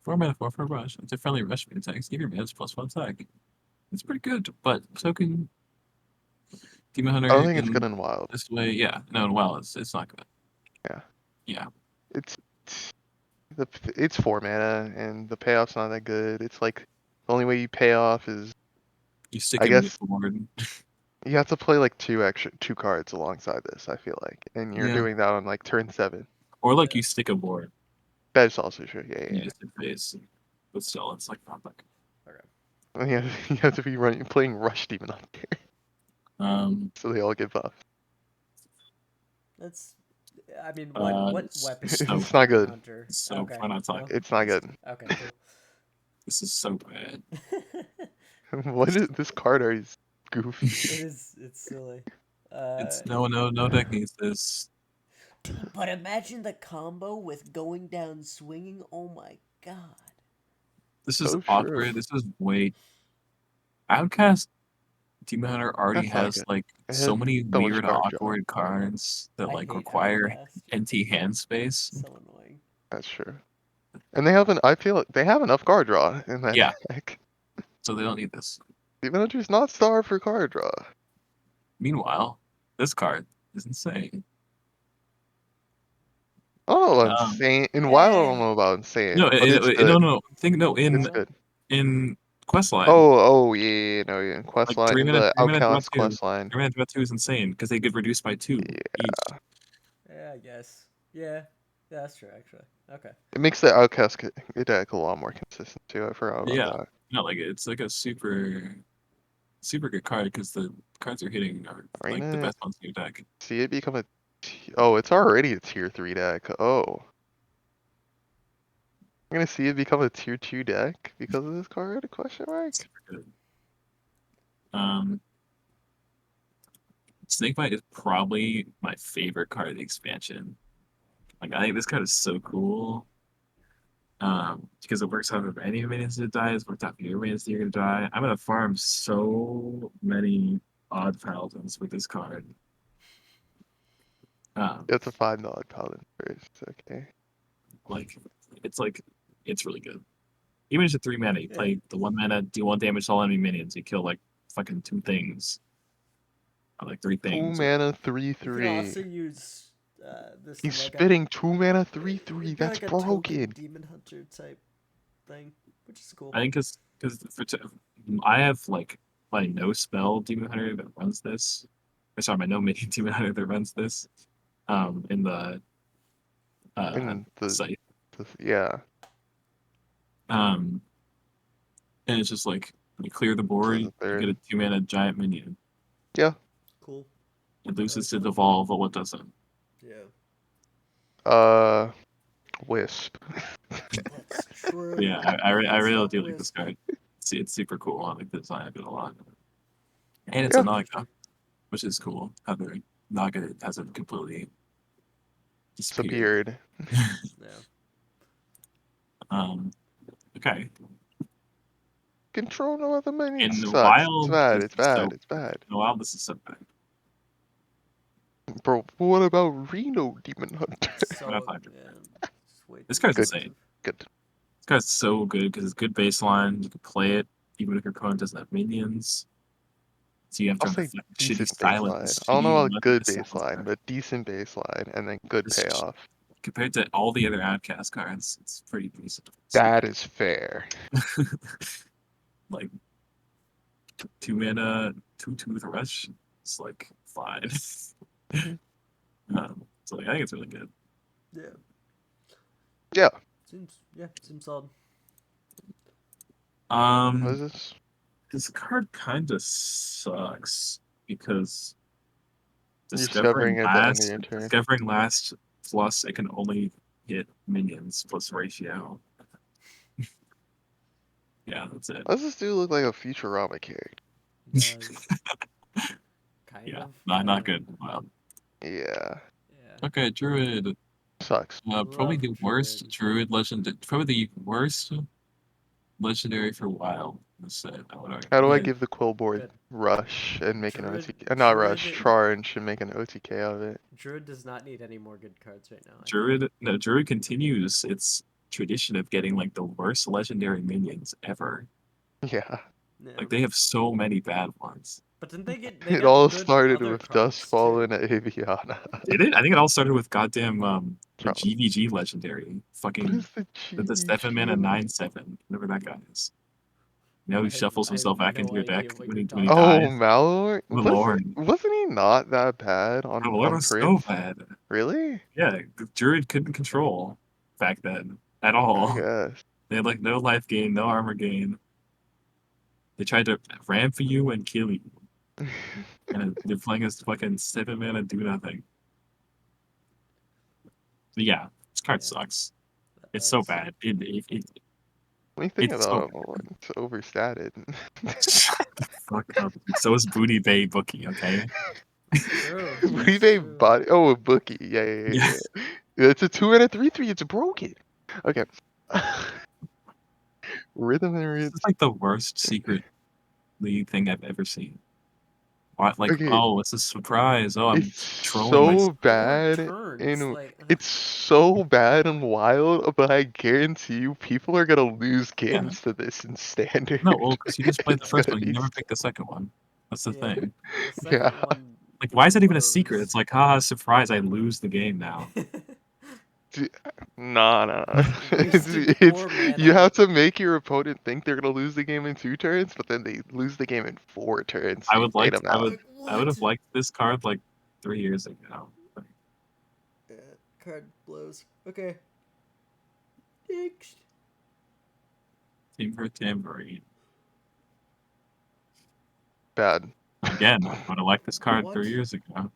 4 mana, 4 for rush. It's a friendly rush mean attacks. Give your mana +1 attack. It's pretty good, but token Demon I don't Hunter think it's good in in Wild. this way, yeah. No, well, it's not good. Yeah. Yeah. It's it's 4 mana and the payoff's not that good. It's like the only way you pay off is You stick I in guess midboard. you have to play like 2 cards alongside this, I feel like. And you're Yeah. doing that on like turn 7. Or like Yeah. you stick a board. That is also true. Yeah, You yeah. just hit face. But still, it's like not like Okay. Yeah. You have to be playing Rush Demon Hunter. So they all get buffed. That's. I mean, what weapon? so, is It's not Demon good. Hunter? so Okay. why not talk? No? It's not good. Okay. This is so bad. Cool. What is this card are goofy? It is. It's silly. It's no deck needs this. But imagine the combo with going down swinging. Oh my god. This is So true. awkward. This is way. Outcast Demon Hunter already That's not has good. like It so has many so much weird, card draw. awkward cards that I like hate require Outcast. empty hand space. So annoying. That's true. And they have I feel like they have enough card draw in that Yeah. deck. So they don't need this. Demon Hunter's not starved for card draw. Meanwhile, this card is insane. Oh, Um, insane. In WoW, I Eh. don't know about insane, no, but it's no, good. no. Think no It's in good. in Questline. Oh, yeah, no, yeah. In Like Questline, in the 3 minute draw Outcast two. Questline. 3 minute draw two is insane because they get reduced by 2 each. Yeah, I guess. Yeah, that's true. Actually. Okay. It makes the Outcast deck a lot more consistent too. I forgot about Yeah, that. no, like it's like a super good card because the cards you're hitting are Are you like the gonna best ones in your deck. see it become a? Oh, it's already a tier 3 deck. Oh. I'm gonna see it become a tier 2 deck because of this card? Question mark? Super good. Um, Snakebite is probably my favorite card of the expansion. Like I think this card is so cool. Because it works out for any minions that dies, works out for your minions that you're gonna die. I'm gonna farm so many odd paladins with this card. Um, You have to find the odd paladin first. Okay. like it's really good. Even if it's a 3 mana, you Yeah. play the 1 mana, do 1 damage to all enemy minions, you kill like fucking 2 things. Or like 3 2 things. mana You can 3/3. also use this He's like spitting 2 mana it'd 3/3. be That's like a token broken. demon hunter type thing, which is cool. I think because I have like my no spell demon hunter that runs this. Or sorry, my no mini demon hunter that runs this. In the And site. yeah. Um, and it's just like you clear the This board, is a you get a third. 2 mana giant minion. Yeah. Cool. It loses like to that. devolve, but what doesn't? Uh, Wisp. That's true. Yeah, I Let's really fuck do like this Wisp. card. It's super cool. I like the design of it a lot. And it's a Yeah. Naga, which is cool. How the Naga hasn't completely It's a disappeared. beard. Yeah. Okay. Control no other minions In the sucks. It's wild, bad. this It's is so. bad. It's bad. In the wild, this is so bad. Bro, what about Reno Demon Hunter? What I So find. yeah, it's way This too card's Good. insane. Good. This card's so good because it's good baseline. You can play it even if your opponent doesn't have minions. So you have I'll to say like shitty decent silence, baseline. I don't know shitty about good weapon baseline, but decent baseline and then good This payoff. compared to all the other outcast cards, it's pretty decent. That is fair. Like 2 mana, 2/2 rush. It's like fine. Mhm. So like, I think it's really good. Yeah. Yeah. Seems solid. What is Um, this? this card kind of sucks because Discovering at the end of your turn. discovering last plus it can only hit minions plus ratio. Yeah, that's it. Does this dude look like a Futurama character? Kind Yeah, of. not good. Wow. Yeah. Yeah. Okay, Druid. Sucks. Probably Love the worst Druid. Druid legend. Probably the worst legendary for WoW. I would argue. How do I Good. give the quill board Good. rush and make an Druid- OTK? Not rush, Druid- charge and make an OTK of it. Druid does not need any more good cards right now. I think. Druid continues its tradition of getting like the worst legendary minions ever. Yeah. Yeah. Like they have so many bad ones. But didn't they get? They It got all good started other with cards, Dustfall too. and Aviana. Did it? I think it all started with goddamn the Bro. GVG legendary. What Fucking is the the 7 mana GVG? 9/7. Whatever that guy is. You know, he shuffles I have himself back no into your idea deck what when you're he talking Oh, dies. about. Malor? Malorn. Wasn't he not that bad on Malorn was so Prince? bad. Really? Yeah, the Druid couldn't control back then at I all. guess. They had like no life gain, no armor gain. They tried to ram for you and kill you. And they're playing as fucking 7 mana do nothing. But yeah, this card Yeah. sucks. It's so bad. When you think It's so about it, it's overstated. Shut the fuck up. So is Booty Bay Bookie, okay? It's true. We It's made true. body. Oh, a bookie. Yeah. Yes. It's a 2 and a 3/3. It's broken. Okay. Rhythm and This roots. is like the worst secret league thing I've ever seen. What, like, Okay. oh, it's a surprise. Oh, I'm It's trolling so myself. 4 bad turns. and Like, it's so bad and wild, but I guarantee you people are gonna lose Yeah. games to this in standard. No, well, because you just played the It's first gonna one. You be never picked the second one. That's the yeah. thing. The second yeah. one Like, why is that even a secret? blows. It's like, haha, surprise, I lose the game now. Nah. Wasted It's 4 you mana. have to make your opponent think they're gonna lose the game in 2 turns, but then they lose the game in 4 turns, so I you would bait like, them I out. would, Like, I would what? have liked this card like 3 years ago. Like, Yeah, card blows. Okay. Next. Team for Tambourine. Bad. Again, I would have liked this card What? 3 years ago.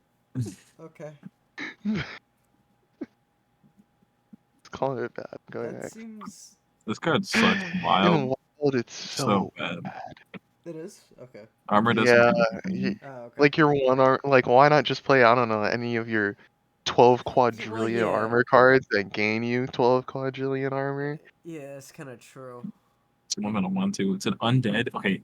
Okay. Let's call it bad. Go That next. seems. This card sucks In wild. wild, it's So so bad. bad. It is? Okay. Armor doesn't Yeah, do anything. Oh, okay. like your one arm, like why not just play, I don't know, any of your 12 Well, quadrillion yeah. armor cards that gain you 12 quadrillion armor? Yeah, it's kind of true. It's a woman on 1/2. It's an undead. Okay,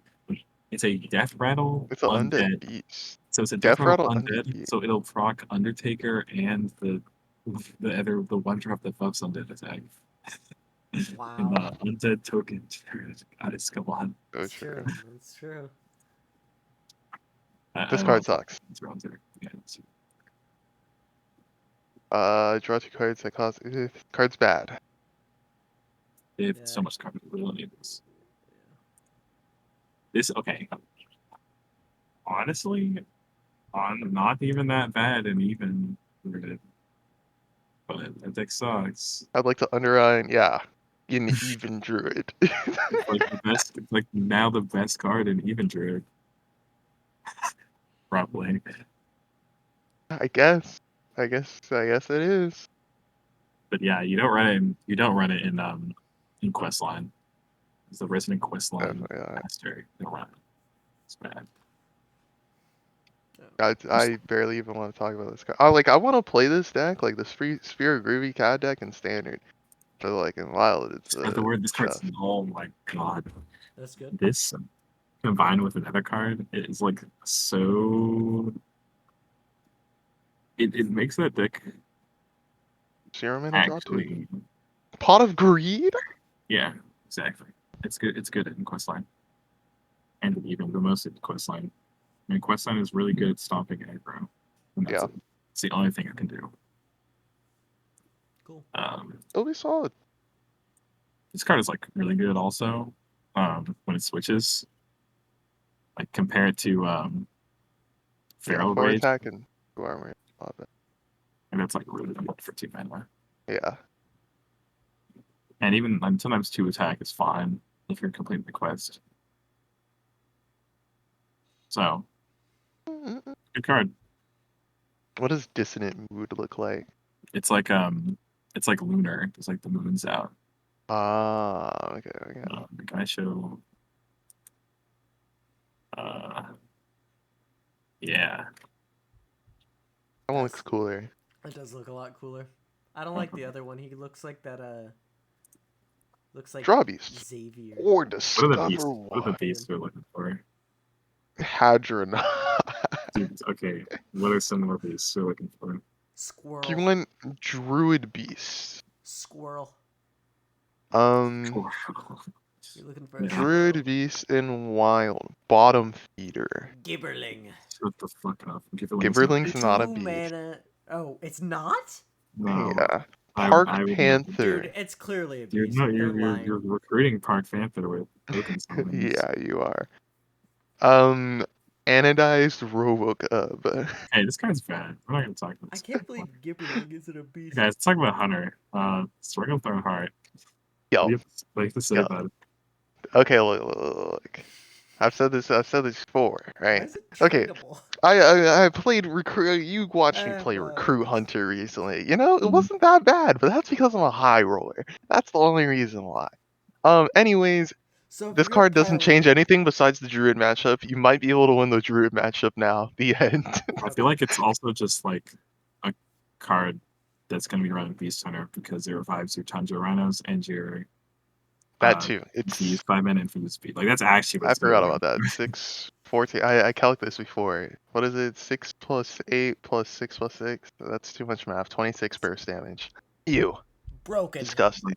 it's a death rattle It's an undead undead. beast. So it's a death Death rattle rattle undead undead. beast. So it'll proc Undertaker and the one drop that buffs undead attack. Wow. And undead token. Guys, come on. So That's true. true. That's true. This I card don't know. sucks. It's around there. Yeah, it's- Draw 2 cards that cost. Card's bad. They have Yeah. so much coverage. We don't need this. Okay. Honestly, I'm not even that bad and even rooted. But that deck sucks. I'd like to underline, yeah, an even druid. It's like the best. It's like now the best card in even druid. Probably. I guess. I guess it is. But yeah, you don't run it. You don't run it in questline. It's the resident questline Definitely. master. You don't run it. It's bad. I barely even want to talk about this card. I want to play this deck, like the Sphere of Groovy CAD deck in standard. But like in wild, it's Spread the word. This card's just. oh my god. That's good. This combined with another card is like so. It makes that deck 0 mana draw 2. actually. Pot of Greed? Yeah, exactly. It's good. It's good in questline, and even the most in questline. I mean, questline is really good at stopping aggro. And that's Yeah. it. It's the only thing it can do. Cool. It'll be solid. This card is like really good also. When it switches, like compare it to Yeah, Feral 4 Rage, attack and 2 armor. Love it. and that's like really good for 2 mana. Yeah. And even sometimes 2 attack is fine if you're completing the quest. So good card. What does Dissonant Mood look like? It's like lunar. It's like the moon's out. Ah, okay. The guy show. Yeah. That one looks cooler. It does look a lot cooler. I don't like the other one. He looks like that. Looks like Draw Beast. Xavier. Or What are the discover beasts? What are the why. beasts we're looking for? Hadron. Dude, okay. What are some more beasts we're looking for? Squirrel. You want Druid Beast. Squirrel. Squirrel. You're looking for a Yeah. Druid squirrel. Beast in Wild. Bottom Feeder. Gibberling. Shut the fuck up. Gibberling's not a 2 beast. mana. Oh, it's not? No. Yeah. I Park would never- Panther. Dude, it's clearly a You're beast. not. They're You're lying. recruiting Park Panther with token summons. Yeah, you are. Anodized Robocub. Hey, this guy's bad. We're not gonna talk about I this. can't believe Gibberling isn't a beast. Guys, let's talk about Hunter. Struggle Thorn Heart. Yo, What do you have to say Yo. about it? okay, look. I've said this before, Why right? is it Okay, tradable? I played Recruit. You watched me play Well, Recruit Hunter recently. You know, it Mhm. wasn't that bad, but that's because I'm a high roller. That's the only reason why. Anyways, So if This you're gonna card doesn't pile change in, anything besides the Druid matchup. You might be able to win the Druid matchup now. The end. I feel like it's also just like a card that's going to be running Beast Hunter because it revives your Tundra Rhinos and your That too. It's infused 5-mana infused speed. Like that's actually what I it's forgot doing. about that. 6, 14. I calculated this before. What is it? 6 plus 8 plus 6 plus 6. That's too much math. 26 burst damage. Ew. broken. Disgusting.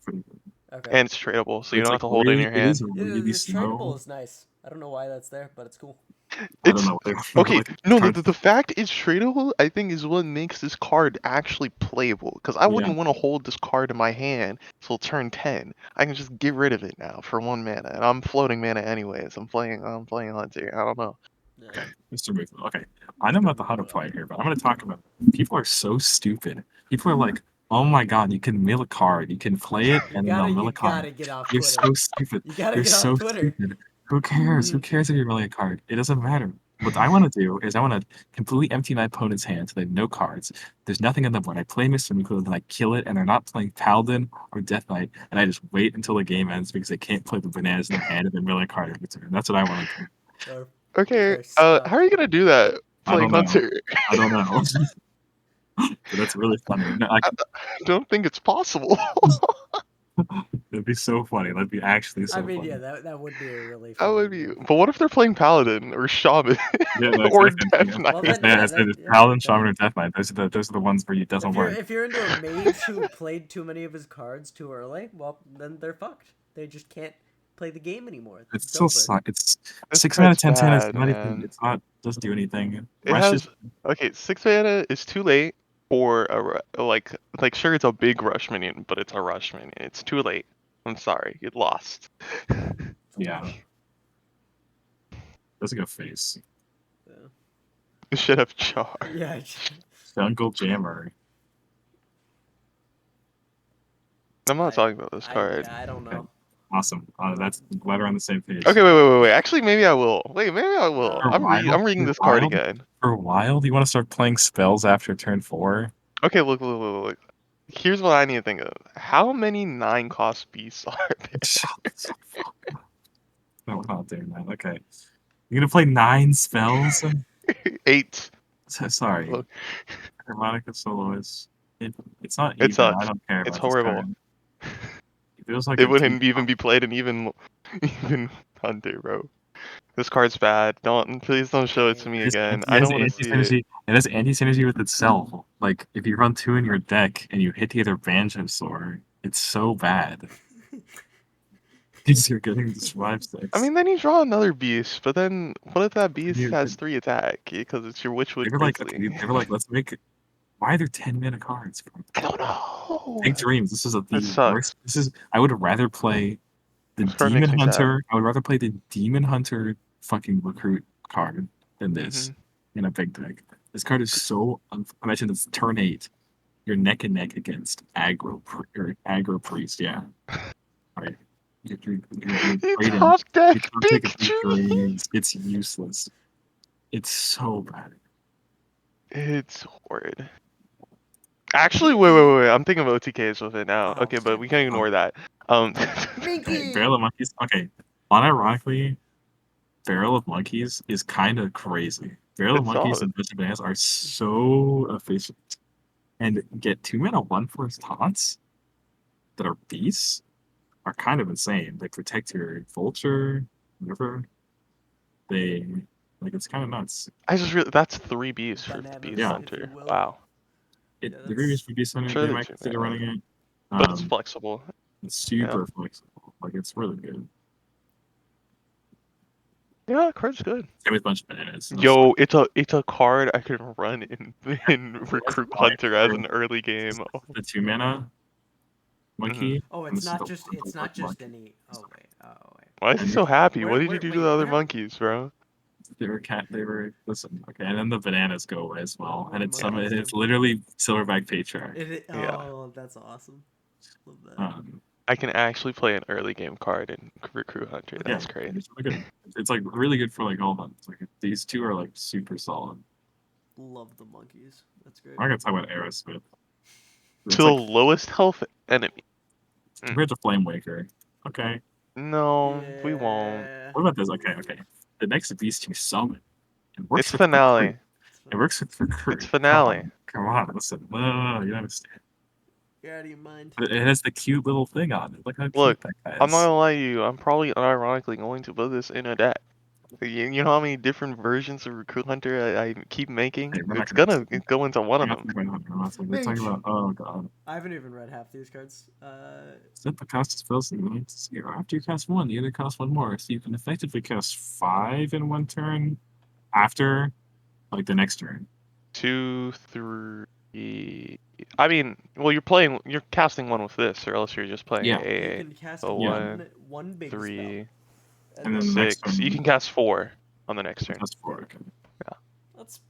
Okay. And it's tradable, so But you it's don't like have to hold it in your it is hand. really The tradable slow. is nice. I don't know why that's there, but it's cool. I don't It's know. okay. Like No, cards. the fact it's tradable, I think, is what makes this card actually playable. Because I Yeah, wouldn't want to hold this card in my hand till turn 10. I can just get rid of it now for 1 mana, and I'm floating mana anyways. I'm playing Hunter. I don't know. Yeah. okay, Mr. Bigfoot. Okay, I know about the Hunter player here, but I'm going to talk about people are so stupid. People are like, oh my god, you can mill a card, you can play it, and then they'll mill You a card. gotta get off You're Twitter. so stupid. You gotta You're get off so Twitter. stupid. Who cares? Who cares if you're milling a card? It doesn't matter. What I want to do is I want to completely empty my opponent's hand so they have no cards. There's nothing on the board. I play Mr. Miko, then I kill it, and they're not playing Paladin or Death Knight, and I just wait until the game ends because they can't play the bananas in their hand and then mill a card every turn. That's what I want to do. Okay. They're stuck. How are you gonna do that? I Playing don't know. Hunter? I don't know. But that's really funny. No, I don't think it's possible. it'd be so funny. That'd be actually so I mean, funny. yeah, that would be a really That funny would be. move. But what if they're playing Paladin or Shaman Yeah, no, or exactly. Death Yeah. Knight? Well, then, Yeah, yeah, it's that, yeah, Paladin, then Shaman, or Death Knight. Those are the ones where it doesn't work. if you're into a mage who played too many of his cards too early, well, then they're fucked. They just can't play the game anymore. It's It's still over. it's This 6 mana, card's 10 mana. It's bad, not even. man. It's not doesn't do anything. It Rush is has okay. 6 mana is too late for like sure it's a big rush minion, but it's a rush minion. It's too late. I'm sorry, you lost. yeah. Doesn't go face. Yeah. You should have char. Yeah. Jungle Jammer. I'm not talking about this card. I don't Okay. know. Awesome. That's glad we're on the same page. Okay, wait. Actually, maybe I will. Wait, maybe I will. No. I'm reading this card Wild? again. For Wild, you want to start playing spells after turn 4? Okay, look. Here's what I need to think of. How many 9-cost beasts are there? Shut the fuck up. No, we're not doing that. Okay. You're gonna play 9 spells? 8. Sorry. Look, Harmonica Soloist. It's not it even. I sucks. don't care It's about this horrible. card. It feels like It a wouldn't even be played in even Hunter, bro. This card's bad. Please don't show it to me It again. I don't want to see it. It has anti-synergy with itself. Like, if you run 2 in your deck and you hit the other Banjo Sword, it's so bad. Because you're getting this 5/6. I mean, then you draw another beast, but then what if that beast You- has 3 attack? Because it's your Witchwood they were like, Grizzly. let's make. Why are there 10 mana cards? I don't know. Big Dreams. This is It the sucks. worst. I would rather play the This card makes Demon me sad. Hunter. I would rather play the Demon Hunter fucking recruit card than this in a big deck. This card is so. I mentioned it's turn 8. You're neck and neck against aggro priest. Yeah. Right. You're You trading. top deck You can't Big take a Big Dream. Dreams. It's useless. It's so bad. It's horrid. Actually, wait. I'm thinking of OTKs with it now. Oh, Okay, but we can ignore that. Minky! Barrel of Monkeys. Okay. Unironically, Barrel of Monkeys is kind of crazy. Barrel of It's Monkeys solid. and Bishop Bananas are so efficient. And get 2 mana 1/4 taunts that are beasts are kind of insane. They protect your vulture, whatever. They like it's kind of nuts. I just really that's 3 beasts for Bananas, Beast Yeah. Hunter. if you will. Wow. Yeah, The that's- previous for Beast Hunter, Sure they they might do, consider yeah. running it. But it's flexible. It's super flexible. Like it's really good. Yeah, card's good. Same with a bunch of bananas. Yo, it's a card I can run in Recruit why Hunter as an early game. Oh, the 2 mana monkey. Oh, and it's this is not the just. one It's for not just monkey. any. Oh wait. why is he And so happy? Where- What did where- you do to wait, the other where? monkeys, bro? They were listen, okay, and then the bananas go away as well. What And do it's monkeys it's do? literally Silverback Patriarch. Yeah. Oh, that's awesome. Love that. I can actually play an early game card in Recruit Hunter. Yeah, That's great. it's really good. It's like really good for like all months. Like these two are like super solid. Love the monkeys. That's great. I'm not gonna talk about Aerosmith. It's To the like lowest health enemy. compared to Flame Waker. Okay. No, we won't. Yeah. What about this? Okay. The next beast you summon, it works It's with recruit. finale. It works with recruit. It's finale. Come on, listen. No, you understand. You're out of your mind. But it has the cute little thing on it. Look how cute Look, that guy I'm not is. gonna lie to you. I'm probably unironically going to put this in a deck. You know how many different versions of Recruit Hunter I keep making? Okay, we're not It's gonna gonna go into one we're of not them. talking about Hunter, we're talking about oh god. I haven't even read half these cards. Set the cost of spells that you need to zero. After you cast one, the other costs one more. So you can effectively cast 5 in one turn after like the next turn. 2, 3. I mean, well, you're casting one with this, or else you're just playing Yeah. You AA. can cast So Yeah. one big 3, spell. And then the next 6. You turn can cast 4 on the next turn. cast 4. Okay. That's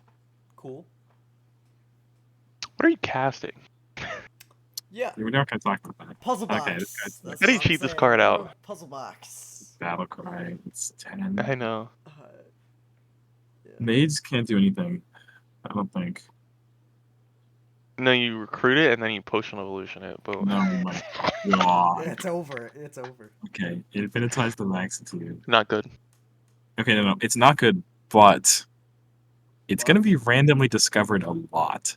cool. What are you casting? Yeah. We're not gonna talk about that. Puzzle box. Okay, this guy's That's How do you what I'm cheat this saying, card bro. out? Puzzle box. Battle cry. It's 10. I know. Yeah. Maids can't do anything. I don't think. No, you recruit it and then you potion evolution it. Boom. No, my god. It's over. It's over. Okay, infinitize the laxitude. Not good. Okay, no, it's not good, but it's gonna But- be randomly discovered a lot.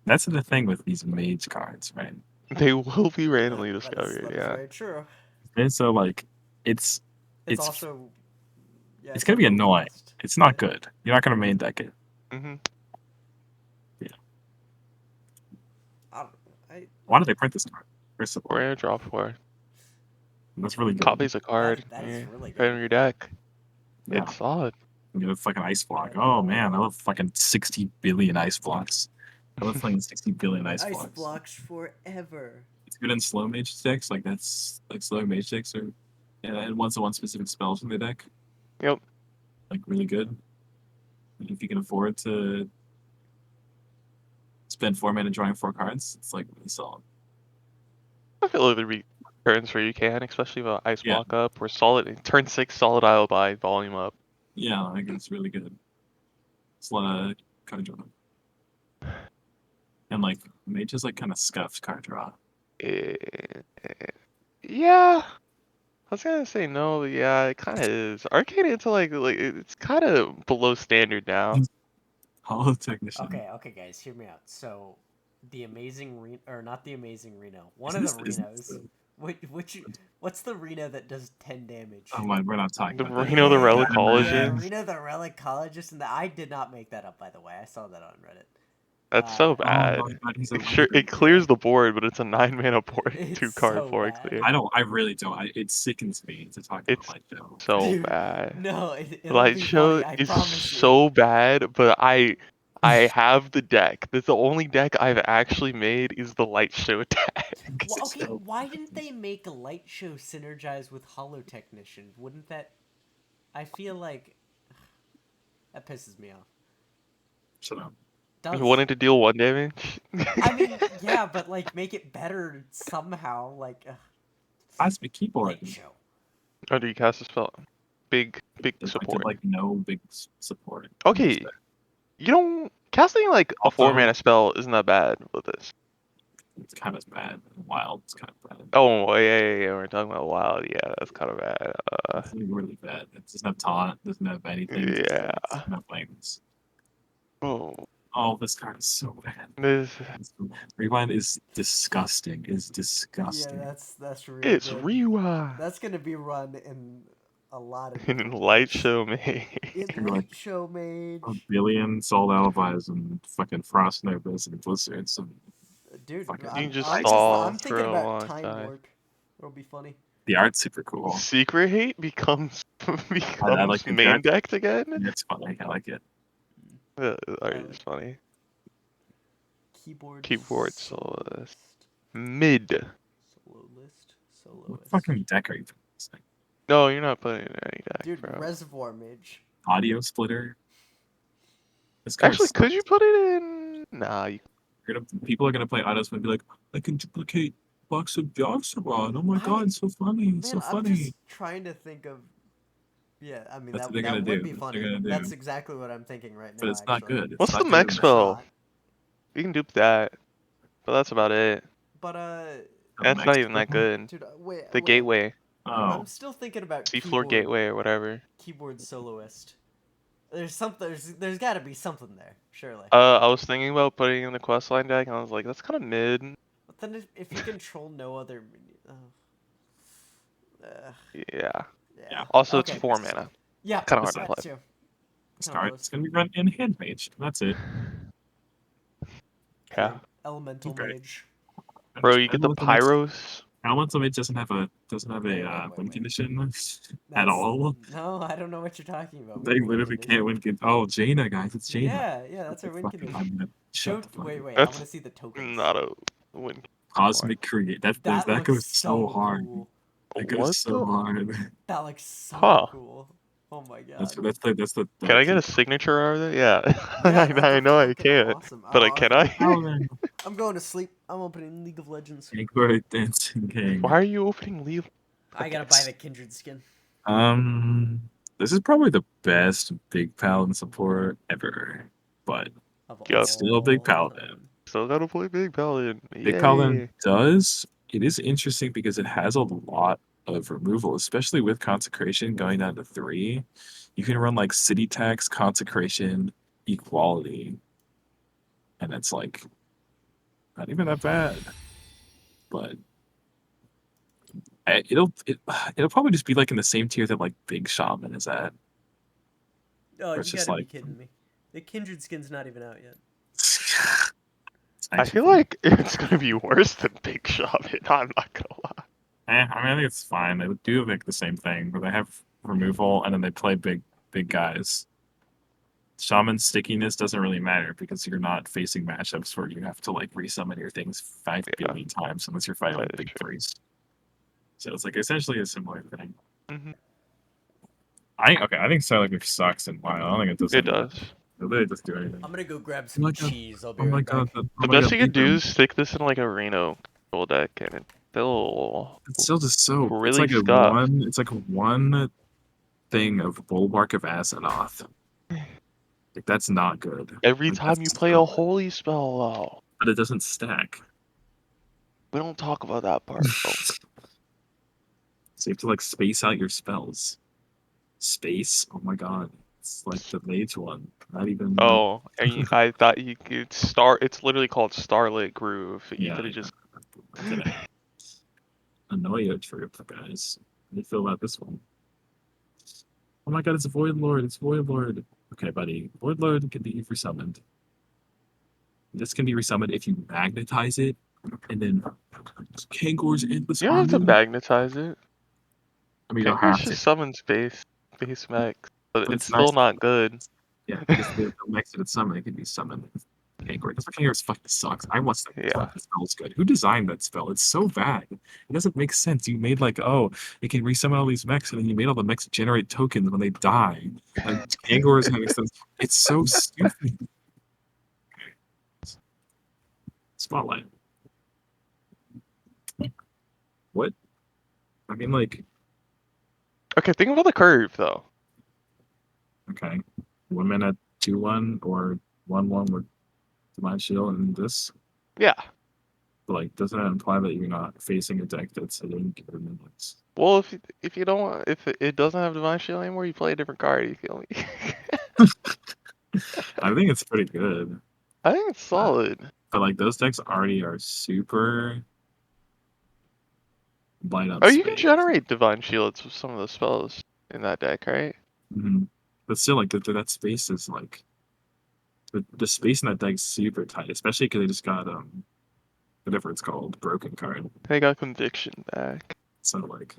That's the thing with these mage cards, right? They will be randomly That is discovered. Yeah. very true. And so like It's It's- also. Yeah, it's gonna be annoying. overpriced. It's not Yeah. good. You're not gonna main deck it. hmm Why did they print this card? First of all, We're gonna draw 4. that's really good. Copies a card. That is Yeah. really Right in good. your deck. Yeah, It's solid. you get a fucking ice block. Oh man, I love fucking 60 billion ice blocks. I love playing 60 billion ice Ice blocks. blocks forever. It's good in slow mage decks, like that's like slow mage decks are and one specific spells in the deck. Yep. Like really good. And if you can afford to spend 4 mana drawing 4 cards, it's like really solid. I feel like there'd be turns where you can, especially with Ice Yeah. Block up, or solid turn 6 solid Isle by volume up. Yeah, I think it's really good. It's a lot of card draw. And like mage is like kind of scuffed card draw. Yeah. I was gonna say no, but yeah, it kind of is. Arcane into like it's kind of below standard now. Hollow Technician. Okay, guys, hear me out. So, the amazing Reno, or not the amazing Reno, one Isn't of the this- isn't Renos. this What's the Reno that does 10 damage? Oh my, we're not talking The about that. Reno the Yeah, Relicologist. Reno the Relicologist, and I did not make that up, by the way. I saw that on Reddit. That's so Oh bad. my God, he's a Sure, wizard. it clears the board, but it's a 9-mana board, It's 2 card so 4 bad. clear. I really don't. It sickens me to talk It's about Light Show. So Dude, bad. No, it'll Light be Show funny, I is promise you. so bad, but I have the deck. That's the only deck I've actually made is the Light Show deck. Well, okay, So why didn't they make a Light Show synergize with Hollow Technician? Wouldn't that... I feel like... That pisses me off. Shut up. Does. You wanted to deal 1 damage? I mean, yeah, but like make it better somehow. Like Cosmic Keyboard. Light Show. Oh, do you cast a spell? Big It's support. like no big support. Okay, you don't casting like a Also- 4-mana spell isn't that bad with this. It's kind of bad. Wild. It's kind of bad. Oh yeah. We're talking about wild. Yeah, that's kind of bad. It's really bad. It doesn't have taunt. Doesn't have anything. It just Yeah. has no things. Oh, Oh, this card is so bad. this Rewind is disgusting. Is Yeah, disgusting. that's really it's good. rewind. That's gonna be run in a lot of In different Light ways. Show me. In You're Light Show Mage. A billion Soul Alibis and fucking Frost Novas and Blizzards and Dude, fucking- You can just I'm stall I'm thinking for a about long Time time. Warp. It'll be funny. the art's super cool. Secret hate becomes like the main deck. decked again. It's funny. I like it. The art is funny. Keyboard soloist. Mid. Solo list. What fucking deck are you playing? No, you're not putting it in any deck, Dude, bro. Reservoir Mage. Audio Splitter. This card Actually, sucks. could you put it in? Nah, you. People are gonna play Audio Splitter and be like, I can duplicate Box of Joxeron. Oh my god, so funny, Man, so I'm funny. just trying to think of. Yeah, I mean That's that what they're gonna would do. be That's what funny. they're gonna do. That's exactly what I'm thinking right now. But it's not actually. good. It's What's not the good. mech It's spell? not. You can dupe that, but that's about it. But That's not even that good. Dude, wait. The gateway. I'm Oh, still thinking about Seafloor Gateway or whatever. keyboard soloist. There's something. There's got to be something there, surely. I was thinking about putting in the questline deck, and I was like, that's kind of mid. But then if you control no other, Yeah. yeah. yeah. Also, it's Okay. 4 mana. Yeah. Kind of hard to That play. too. This Kind of card blows. is gonna be run in hand mage. That's it. Yeah. Elemental Okay. mage. Bro, you get the Elemental mage- Pyros. Elemental mage doesn't have a Wait. win condition at That's all. no. I don't know what you're talking about. They Win literally condition. can't win. Oh, Jaina, guys, it's Jaina. Yeah. That's our win Fucking condition. I'm shut the fuck Wait. up. I want That's to see the tokens. not a win. Cosmic create. That That that looks goes so so hard. cool. That goes What so the? hard. That looks so Huh. cool. Oh my god. That's the Can I get key. a signature out of it? Yeah. Yeah, that's I know I fucking can't. awesome. But can I? I'm going to sleep. I'm opening League of Legends. Angry Dancing King. Why are you opening Leave? I gotta buy the Kindred skin. This is probably the best big paladin support ever, but Of Yup. it's still a big all paladin. time. Still gotta play Big Paladin. Big paladin does. It is interesting because it has a lot of removal, especially with consecration going down to 3. You can run like city tax, consecration, equality, and it's like not even that bad. But it'll probably just be like in the same tier that like Big Shaman is at. Oh, It's you just gotta be like kidding me. The Kindred skin's not even out yet. I feel like it's gonna be worse than Big Shaman. I'm not gonna lie. I mean, I think it's fine. They do like the same thing where they have removal and then they play big guys. Shaman's stickiness doesn't really matter because you're not facing matchups where you have to like resummon your things 5 billion times unless you're fighting like That is big true. priest. So it's like essentially a similar thing. Mhm. I think Silent Leaf sucks in mine. I don't think it does It anything. does. It really doesn't do anything. I'm gonna go grab Oh some my god. cheese. I'll be Oh my right god. back. The best you could do is stick this in like a Reno control deck, and it's still just so really it's like scuffed. it's like one thing of Bulwark of Azeroth. Like that's not good. Every Like, time that's you play so a bad. holy spell, though. But it doesn't stack. We don't talk about that part, bro. So you have to like space out your spells. Space? Oh my god. It's like the mage one. Not even Oh, and I thought you could start. It's literally called Starlit Groove. You yeah, could have just. okay. Annoya troop, guys. How do you feel about this one? Oh my god, it's a Void Lord. It's Void Lord. Okay, buddy. Void Lord can be resummoned. This can be resummoned if you magnetize it, and then Kangor's Endless You don't have to Army. magnetize it. I mean, you don't Kangor's have to. just summons base max, but But it's it's nice. still not good. Yeah, because the next to the summon, it can be summoned. Kangor. This Kangor's fucking sucks. I want to Yeah. the spell's good. Who designed that spell? It's so bad. It doesn't make sense. You made like, oh, it can resummon all these mechs, and then you made all the mechs generate tokens when they die. And Kangor is having some. It's so stupid. Spotlight. What? I mean, like, Okay, think about the curve though. okay, 1 minute 2/1 or 1/1 with Divine Shield and this. Yeah. But, like, doesn't that imply that you're not facing a deck that's hitting minutes? Well, if you don't if it doesn't have Divine Shield anymore, you play a different card. You feel me? I think it's pretty good. I think it's solid. But like those decks already are super light on Oh, space. you can generate Divine Shields with some of the spells in that deck, right? Mm-hmm. But still, like that space is like the space in that deck's super tight, especially because they just got whatever it's called, broken card. They got Conviction back. So like,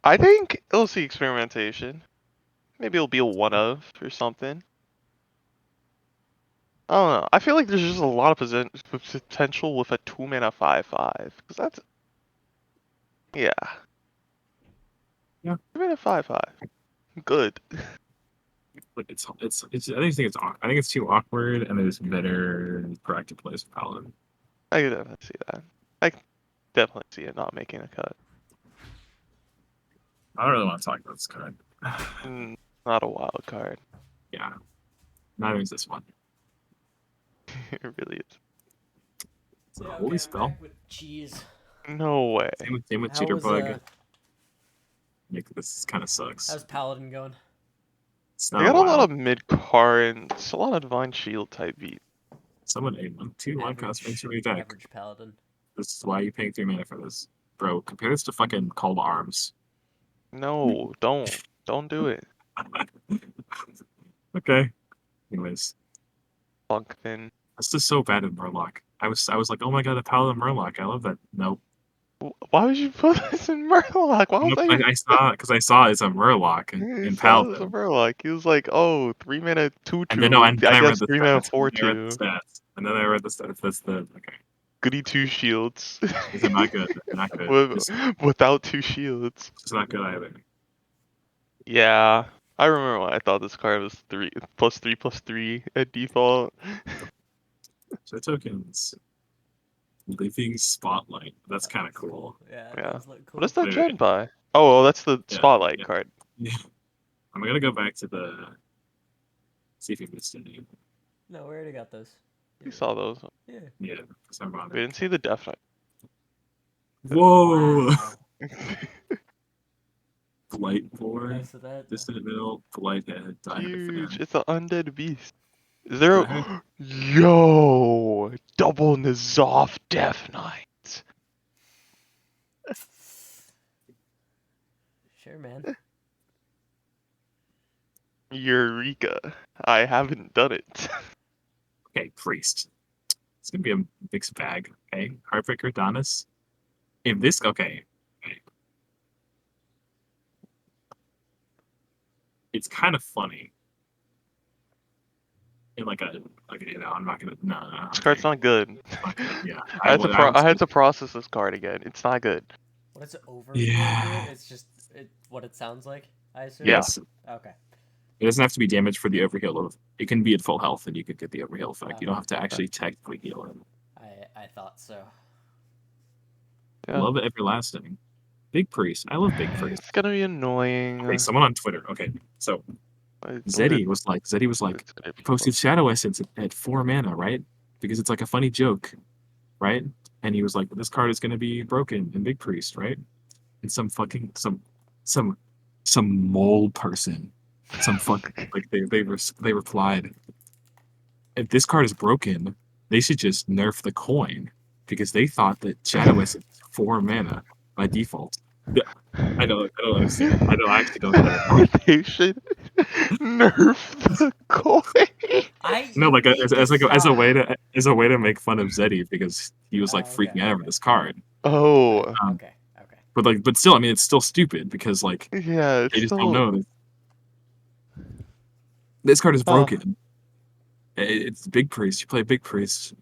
I think it'll see experimentation. Maybe it'll be a one of or something. I don't know. I feel like there's just a lot of potential with a 2-mana 5/5. Cause that's yeah. Yeah. 2-mana 5/5. Good. Like it's I think it's too awkward, and there's better proactive plays for Paladin. I could definitely see that. I could definitely see it not making a cut. I don't really want to talk about this card. Not a wild card. Yeah, neither is this one. It really is. It's a holy spell. With cheese. No way. Same with How Cheater was Bug. This kind of sucks. how's Paladin going? It's They not got a lot wild. of mid car and it's a lot of divine shield type beat. Someone A1, 2 1 cost into your deck. Average Paladin. This is why you're paying 3 mana for this. Bro, compare this to fucking Call to Arms. No, don't do it. Okay. Anyways, Funk thin. this is so bad in Murloc. I was like, oh my god, a Paladin Murloc. I love that. Nope. Why would you put this in Murloc? Why was Nope, that? I saw it's a Murloc He in saw this Paladin. Murloc. He was like, oh, 3 mana 2/2. And then no, and then I I read guess the 3 mana stats. 4/2. And then I read the stats. That's the okay. Goody 2 shields. These are not good. They're not good. Without 2 shields. It's not good either. Yeah. I remember when I thought this card was 3/3/3 at default. So tokens. Living Spotlight. That's kind of cool. Yeah, it Yeah. does look cool. What is that Wait, gen by? Oh, well, that's the Yeah, spotlight yeah. card. Yeah. I'm gonna go back to the. See if you missed any. No, we already got those. We saw those. Yeah. Yeah, because I'm on We it. didn't see the Death Knight. Whoa! Wow. Blight Boar. Okay, so that. Distant Middle. Blight Head. Huge. Fan. It's an undead beast. Is there The heck? a... Yo! Double N'Zoth Death Knight. Sure, man. Eureka. I haven't done it. Okay, Priest. It's gonna be a mixed bag. Okay, Heartbreaker Donis. If this okay. It's kind of funny. In like a okay, no, I'm not gonna no. This card's not good. Not good, yeah. I had to process this card again. It's not good. What does overheal Yeah. do? It's just what it sounds like, I assume? Yes. Okay. It doesn't have to be damage for the overheal of it can be at full health and you could get the overheal effect. You don't Okay. have to actually technically heal it. I thought so. Yeah. Love it everlasting. Big Priest. I love Big Priest. It's gonna be annoying. Okay, someone on Twitter. Okay, so It's Zeddy was like, gonna be posted Shadow Essence at 4 mana, right? Because it's like a funny joke, right? And he was like, this card is gonna be broken in Big Priest, right? And some mole person, some fuck like they replied, if this card is broken, they should just nerf the coin because they thought that Shadow Essence is 4 mana by default. Yeah, I don't understand. I actually don't know. They should nerf the coin. No, like hate as this a way card. to make fun of Zeddy because he was like freaking Okay, out over this card. Oh. Okay. But still, I mean, it's still stupid because like Yeah, it's they just still... don't know this card is Oh. broken. It's Big Priest. You play Big Priest,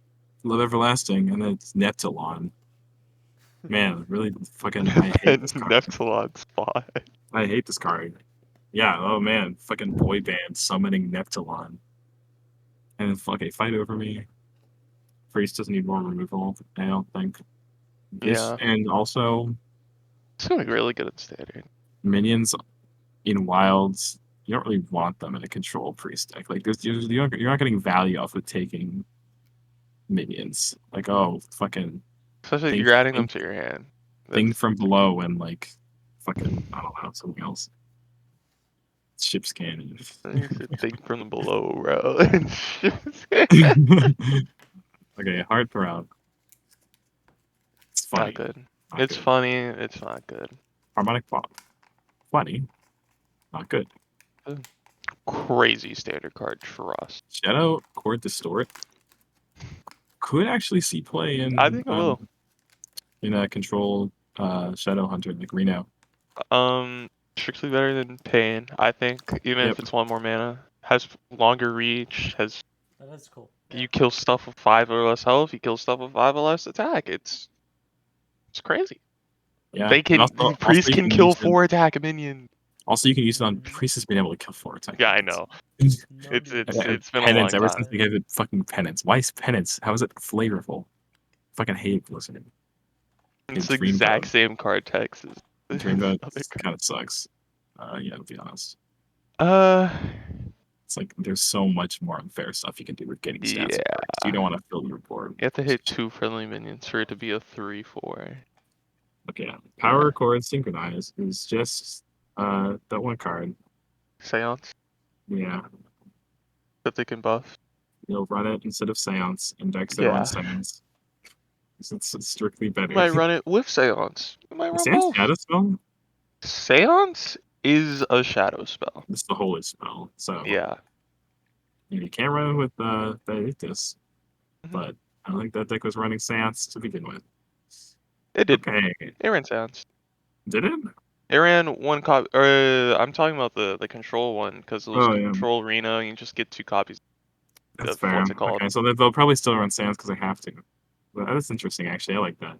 Love Everlasting, and then it's Neptulon. Man, really fucking I hate this card. Neptulon spot. I hate this card. Yeah, oh man, fucking boy band summoning Neptulon. And then okay, fight over me. Priest doesn't need more removal, I don't think. Yeah. And also It's gonna be really good at standard. minions in wilds, you don't really want them in a control priest deck. Like you're not getting value off of taking minions. Like, oh fucking Especially if Think- you're adding them think- to your hand. thing from below and like fucking I don't know, something else. Ship scan. Thing from the below, bro. Okay, hard throw. It's funny. Not good. Not It's good. funny. It's not good. Harmonic pop. Funny. Not good. Crazy standard card. Trust. Shadow Chord Distort could actually see play in I think it will. in a control Shadow Hunter like Reno. Strictly better than Pain, I think. Even Yep. if it's 1 more mana, has longer reach. Has That is cool. you kill stuff with 5 or less health. You kill stuff with 5 or less attack. It's crazy. Yeah. They can. And also Priest you can use kill it- 4 attack minions. Also, you can use it on Priestess being able to kill 4 attack. Yeah, I minions. know. No It's need. it's been a long Penance, time. ever since they gave it fucking Penance. Why is Penance? How is it flavorful? Fucking hate Blizzard. It's the Dreamboat. exact same card text as Dreamboat other card. kind of sucks. Yeah, to be honest. Uh, It's like there's so much more unfair stuff you can do with getting stats. Yeah. You don't want to fill your board. you have to hit 2 friendly minions for it to be a 3/4. Okay, Power Chord Synchronize is just that one card. Seance Yeah, that they can buff. you'll run it instead of Seance, and decks that run Yeah. Seance. It's strictly better. You might run it with Seance. You might Is run Seance both. Shadow Spell? Seance is a shadow spell. It's the holy spell, so Yeah. you can't run it with Deities, Mhm. but I don't think that deck was running Seance to begin with. It did. Okay, It ran Seance. did it? It ran one copy. I'm talking about the control one because it was Oh yeah, control arena. You just get 2 copies that's of fair. what's it called. Okay, so they'll probably still run Seance because they have to. But that's interesting, actually. I like that.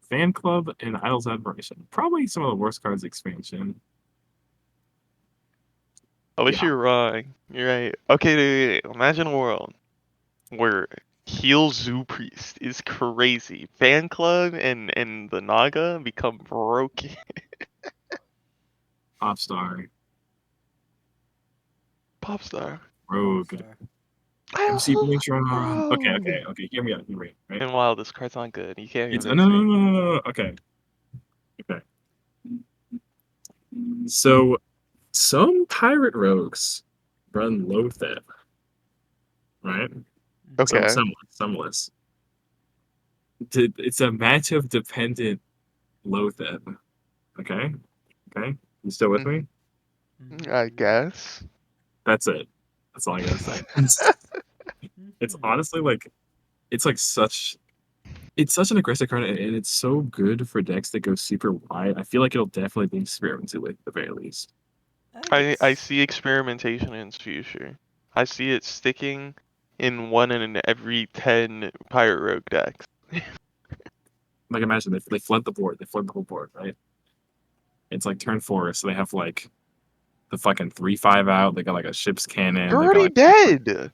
Fan Club and Idol's Admiration. Probably some of the worst cards expansion. I wish Yeah. you were wrong. You're right. Okay, imagine a world where Heal Zoo Priest is crazy. Fan Club and the Naga become broken. Popstar. Popstar. Rogue. Sorry. MC Blingtron. Okay, Rogue. okay, okay. Hear me out. Hear me out. Right? And wow, this card's not good. You can't It's no, convince no, no, me. no, no, no, no. Okay, okay. So some pirate rogues run Loatheb, right? Okay. Some lists. It's a matchup dependent Loatheb. Okay, okay. You still with me? I guess. That's it. That's all I gotta say. It's honestly like it's like such it's such an aggressive card, and it's so good for decks that go super wide. I feel like it'll definitely be experimented with at the very least. I see experimentation in its future. I see it sticking in 1 in every 10 pirate rogue decks. Like imagine they flood the board, they flood the whole board, right? It's like turn 4, so they have like the fucking 3/5 out. They got like a ship's cannon. You're They got already like dead.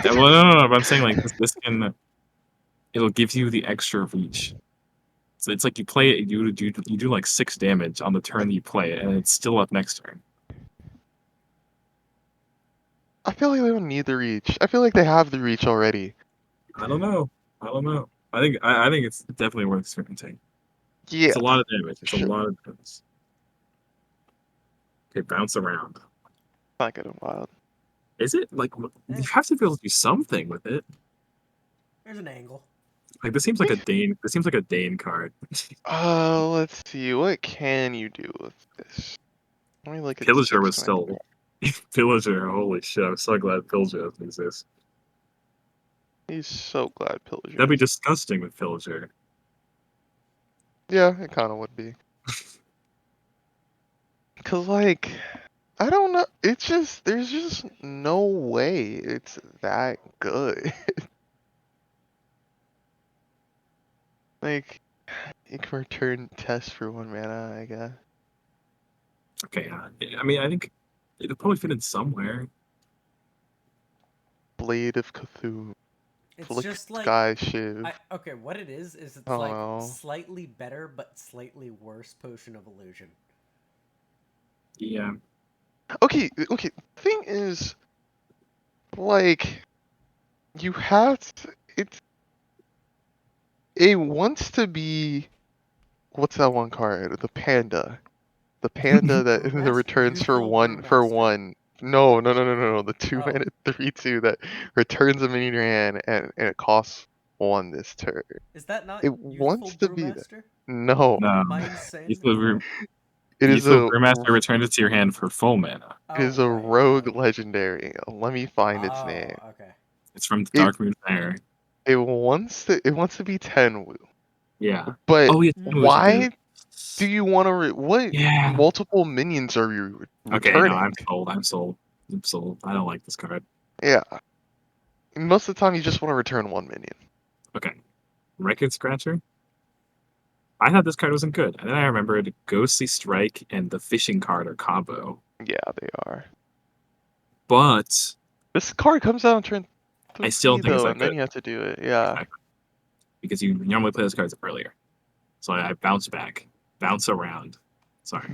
well, no. But I'm saying like this can it'll give you the extra reach. So it's like you play it, you do like 6 damage on the turn that you play it, and it's still up next turn. I feel like they don't need the reach. I feel like they have the reach already. I don't know. I don't know. I think it's definitely worth experimenting. Yeah, It's a lot of damage. It's a sure. lot of damage. Okay, bounce around. Not good and wild. Is it like you have to be able to do something with it? There's an angle. Like this seems like a Dane. This seems like a Dane card. Let's see. What can you do with this? Let me look at the Pillager was 6 mana. still Pillager. Holy shit! I'm so glad Pillager doesn't exist. He's so glad Pillager. That'd be disgusting with Pillager. Yeah, it kind of would be. Cause like, I don't know. It's just there's just no way it's that good. Like, you can return test for 1 mana, I guess. Okay, I mean, I think it'll probably fit in somewhere. Blade of Cthulhu. It's Flick just like Sky Shiv. okay, what it is it's I don't like know. slightly better but slightly worse Potion of Illusion. Yeah. Okay. The thing is, like, you have to. It wants to be. What's that one card? The panda. The panda that returns for Youthful one for Brewmaster. 1. No. The 2 Oh. mana 3/2 that returns a mini ran and it costs 1 this turn. Is that not It Youthful wants to be that. Brewmaster? No, No. Am I insane? it is Youthful a Brewmaster returns it to your hand for full mana. it is Oh, a right. rogue legendary. Let me find its name. Oh, okay. It's from It Dark Moon Fair. it wants to be 10 woo. Yeah. But Oh, yeah. why do you want to what Yeah. multiple minions are you Okay, no, returning? I'm sold. I'm sold. I'm sold. I don't like this card. Yeah. Most of the time you just want to return 1 minion. Okay. Record Scratcher. I thought this card wasn't good. And then I remembered Ghostly Strike and the Fishing card are combo. Yeah, they are. But This card comes out on turn I still 3 think it's though, that and then good. you have to do it. Yeah. Exactly. Because you normally play those cards earlier. So I bounce back. Bounce around. Sorry.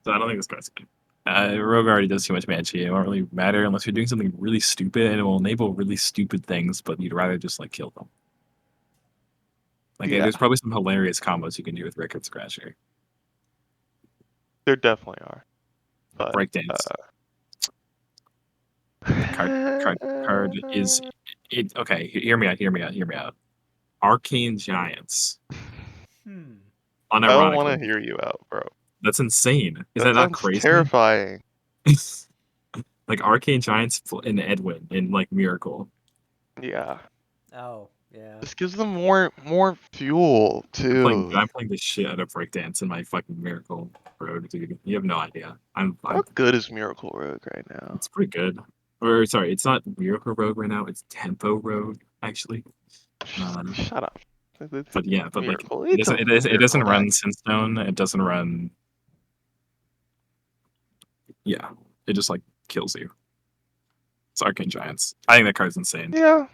So I don't think this card's good. Rogue already does too much mana. It won't really matter unless you're doing something really stupid, and it will enable really stupid things, but you'd rather just like kill them. Like, Yeah. there's probably some hilarious combos you can do with Record Scratcher. There definitely are. But Breakdance. Card is it. Okay, hear me out. Arcane Giants. Hmm. I don't want Unironically, to hear you out, bro. that's insane. Is That that not sounds crazy? terrifying. Like Arcane Giants in Edwin in like Miracle. Yeah. Oh, yeah. This gives them more fuel too. I'm playing the shit out of Breakdance in my fucking Miracle Road, dude. You have no idea. I'm How good is Miracle Rogue right now? It's pretty good. Or sorry, it's not Miracle Road right now. It's Tempo Road actually. Shut up. It's But yeah, but like Miracle. it It's a it doesn't Miracle run deck. Sinstone. It doesn't run. Yeah, it just like kills you. It's Arcane Giants. I think that card's insane. Yeah.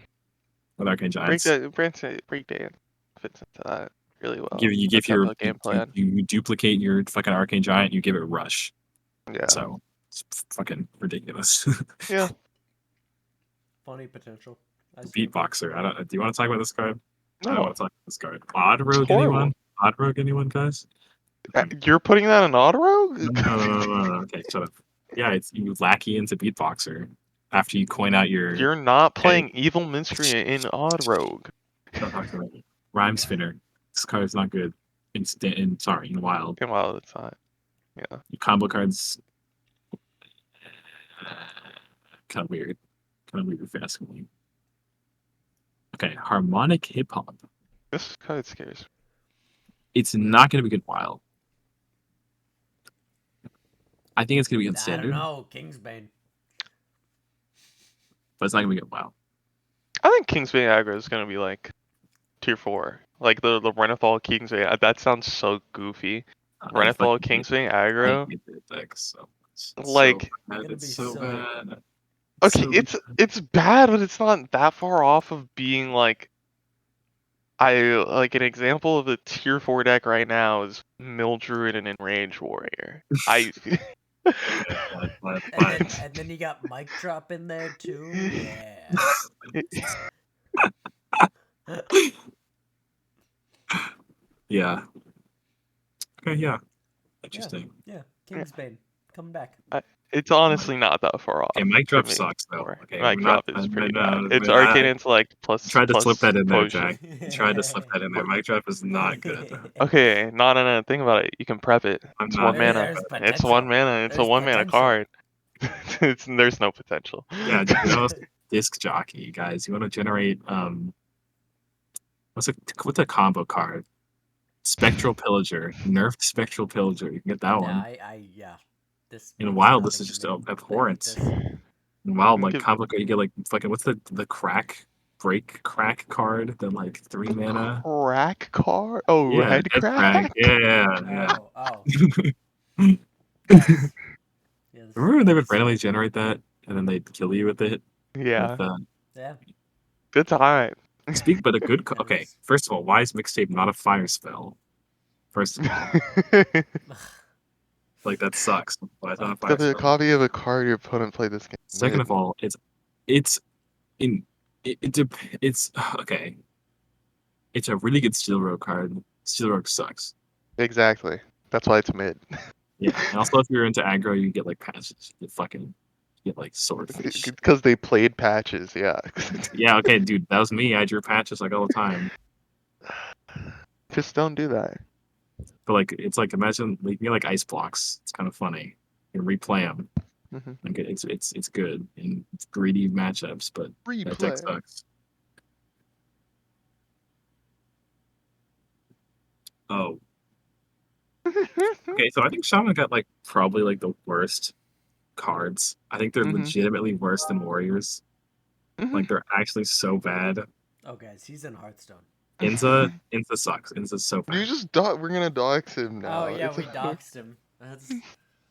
With Arcane Giants, Breakdance fits into that really well. you give Let's have your a game plan. you duplicate your fucking Arcane Giant. You give it Rush. Yeah. So it's fucking ridiculous. Yeah. Funny potential. I see. Beatboxer. I don't. Do you want to talk about this card? I don't No. want to talk about this card. Odd It's Rogue, horrible. anyone? Odd Rogue, anyone, guys? Okay. You're putting that in Auto Rogue? No. Okay, shut up. Yeah, it's you lackey into Beatboxer after you coin out your. You're not Okay, playing Evil Minstrel in Odd Rogue. don't talk to me. Rhyme Spinner. This card is not good. In Wild. Okay, well, it's not. Yeah. Your combo cards. Kind of weird. Fast moving. Okay, harmonic hip hop. This card scares me. It's not going to be good Wild. I think it's going to be good I don't Standard, know. Kingsbane. but it's not going to be good Wild. I think Kingsbane aggro is gonna be like tier 4. Like the Renethal Kingsbane. That sounds so goofy. Renethal Kingsbane aggro. I hate that deck so much. It's Like, it's so bad. okay, So it's bad, but it's not that far off of being like. Like an example of the tier 4 deck right now is Mildred and Enraged Warrior. And then you got Mic Drop in there too. Yeah. yeah. Okay, yeah. Interesting. Yeah. Kingsbane. Coming back. It's honestly not that far off. Okay, Mic to Drop me. sucks though. Okay, Mic we're Drop not. is pretty no, bad. It's no, Arcane Intellect plus. Tried to slip that in there, potion. Jack. You tried to slip that in there. Mic Drop is not good. Okay, no. Think about it. You can prep it. I'm It's not. 1 mana. There's It's potential. 1 mana. It's a There's 1 mana potential. card. There's no potential. Yeah, Disc Jockey, guys. You want to generate what's a combo card? Spectral Pillager, nerfed Spectral Pillager. You can get that one. Yeah. This In means Wild, this nothing is to just me. abhorrent. This- In Wild, like Give- combo card, you get like fucking what's the crack card? The like 3 mana. Crack card? Oh, Yeah, head crack? Yeah. Oh. Remember Yes. when they would randomly generate that and then they'd kill you with it? Yeah. With, Yeah. Good time. but a good. That Okay, is- first of all, why is Mixtape not a fire spell? First of all, like that sucks. Why is it not a fire Copy a spell? copy of a card your opponent played this game. Second of all, it's okay. It's a really good Steel Rogue card. Steel Rogue sucks. Exactly. That's why it's mid. Yeah, and also if you're into aggro, you get like patches. You get like swordfish. Because they played patches, yeah. Yeah, okay, dude, that was me. I drew patches like all the time. Just don't do that. But like, it's like imagine like you get like ice blocks. It's kind of funny. You can replay them. Mhm. Like it's good in greedy matchups, but that deck Replay. sucks. Oh, okay. So I think Shaman got like probably like the worst cards. I think they're Mhm. legitimately worse than Warriors. Mhm. Like they're actually so bad. Oh, guys, he's in Hearthstone. Inza sucks. Inza's so bad. You just we're gonna dox him now. Oh yeah, It's we doxed him. That's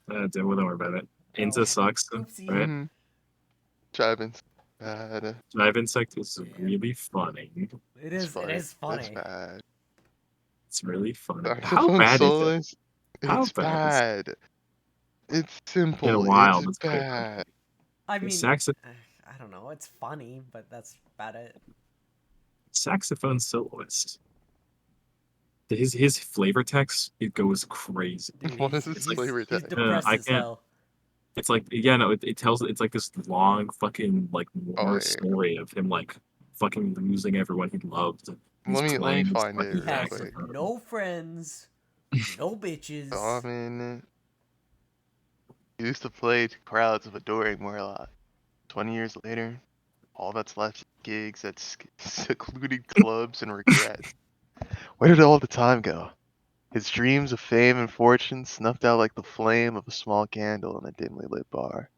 Don't worry about it. Inza sucks, oopsie. right? Mhm. Jivins. Bad. Jive Insect is Yeah. really funny. It is. It is That's funny. bad. It's really funny. Dark How Zone bad is it? Solace, How It's bad is bad. It's simple. In Wild, It's it's great. bad. I mean, Saxo- I don't know. It's funny, but that's about it. Saxophone soloist. his flavor text, it goes crazy. Dude, What is he's, his he's, flavor he's text? depressed I as can't. hell. It's like it tells it's like this long fucking like Oh, war yeah. story of him like fucking losing everyone he loved. He's Let me playing this find fucking He it real has quick. no friends, no bitches. Shaman used to play to crowds of adoring Murloc. 20 years later, all that's left is gigs at secluded clubs and regret. Where did all the time go? His dreams of fame and fortune snuffed out like the flame of a small candle in a dimly lit bar.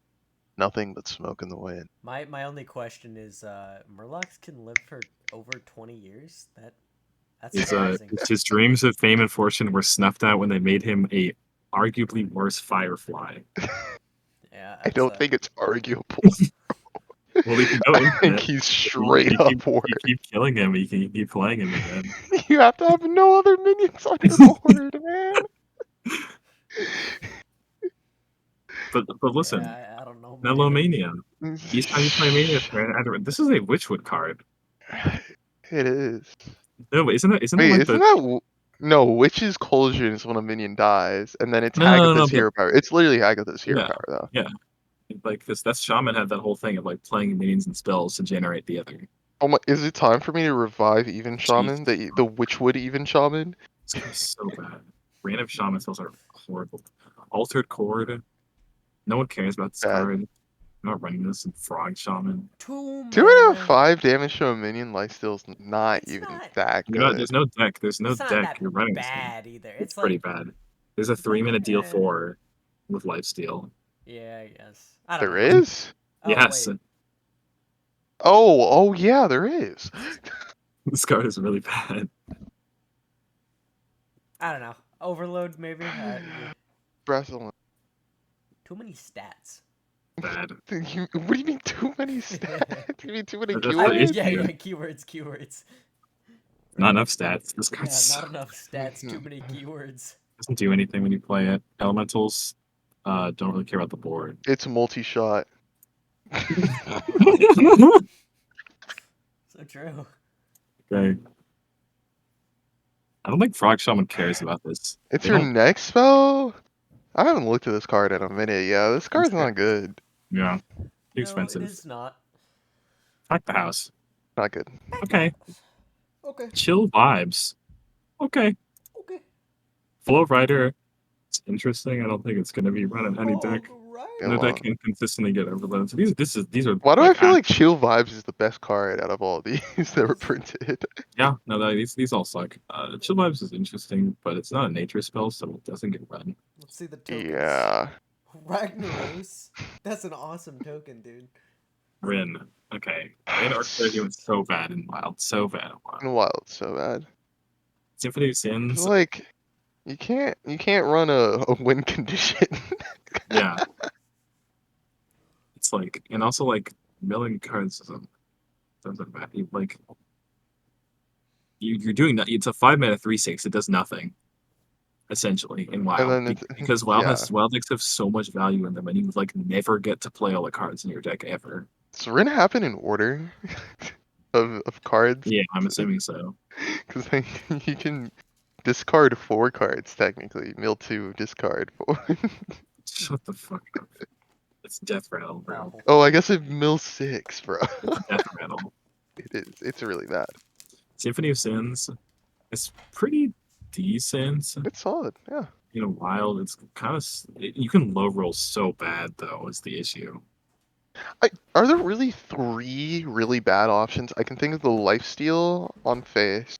Nothing but smoke in the wind. My only question is, Murlocs can live for over 20 years? That's surprising. His dreams of fame and fortune were snuffed out when they made him a arguably worse Firefly. Yeah, I that's don't think it's arguable. Well, if you go I think infinite, he's if straight up you worse. keep killing him, you can keep playing him again. You have to have no other minions on your board, man. But listen, Yeah, I don't know, man. Melomania. Each time you play Mania, this is a Witchwood card. It is. No, but isn't that Wait, like isn't the that no? Witch's Cauldron is when a minion dies, and then it's no, Agatha's but hero power. It's literally Agatha's hero yeah, power, though. yeah. Like this, that's Shaman had that whole thing of like playing minions and spells to generate the other. Oh my! Is it time for me to revive Even Jesus, Shaman? The Witchwood Even Shaman? this guy's so bad. Random Shaman spells are horrible. Altered Chord. No one cares about this Bad. card. I'm not running this in Frog Shaman. 2 2.5 mana. damage to a minion lifesteal's not It's even not. that You're not. good. There's no It's not deck. that You're running this thing. bad either. It's It's pretty like bad. There's a it's like 3-minute deal eh. 4 with lifesteal. Yeah, I guess. I don't There know. is? Oh Yes, wait. Oh yeah, there is. this card is really bad. I don't know. Overload maybe. Breath of Too many stats. Bad. what do you mean too many stats? You mean too many That's I the mean, keywords? yeah, issue. keywords. Not Right. enough stats. This card Yeah, not enough stats. Too Mhm. many keywords. doesn't do anything when you play it. Elementals don't really care about the board. It's multi-shot. So true. Okay. I don't think Frog Shaman cares about this. It's They your don't. next spell? I haven't looked at this card in a minute. Yeah, this card's care. not good. Yeah. Too No, expensive. it is not. Pack the house. Not good. Okay. Okay. Chill vibes. Okay. Okay. Flow Rider. It's interesting. I don't think it's going to be run in any deck. No Go deck on. can consistently get overloaded. So these are Why do I like feel like Chill Vibes is the best card out of all these that were Is it? printed? yeah. No, these all suck. Chill Vibes is interesting, but it's not a nature spell, so it doesn't get run. Let's see the tokens. Yeah. Ragnaros. That's an awesome token, dude. Rin. Okay. Rin Archer doing so bad in Wild. So bad in Wild. Wild, so bad. Symphony of It's Sins. like you can't run a win condition. Yeah. It's like, and also like milling cards doesn't matter. Like you're doing that. It's a 5-mana 3/6. It does nothing essentially in And Wild then because yeah. Wild decks have so much value in them, and you like never get to play all the cards in your deck ever. Does Rin happen in order of cards? Yeah, I'm assuming so. Because like, you can discard 4 cards technically. Mill 2, discard 4. Shut the fuck up. It's Death Rattle, bro. Awful. Oh, I guess it mill 6, bro. It's Death Rattle. It is. It's really bad. Symphony of Sins is pretty decent. It's solid. Yeah. You know, Wild. It's kind of you can low roll so bad though. Is the issue. Are there really 3 really bad options? I can think of the lifesteal on face,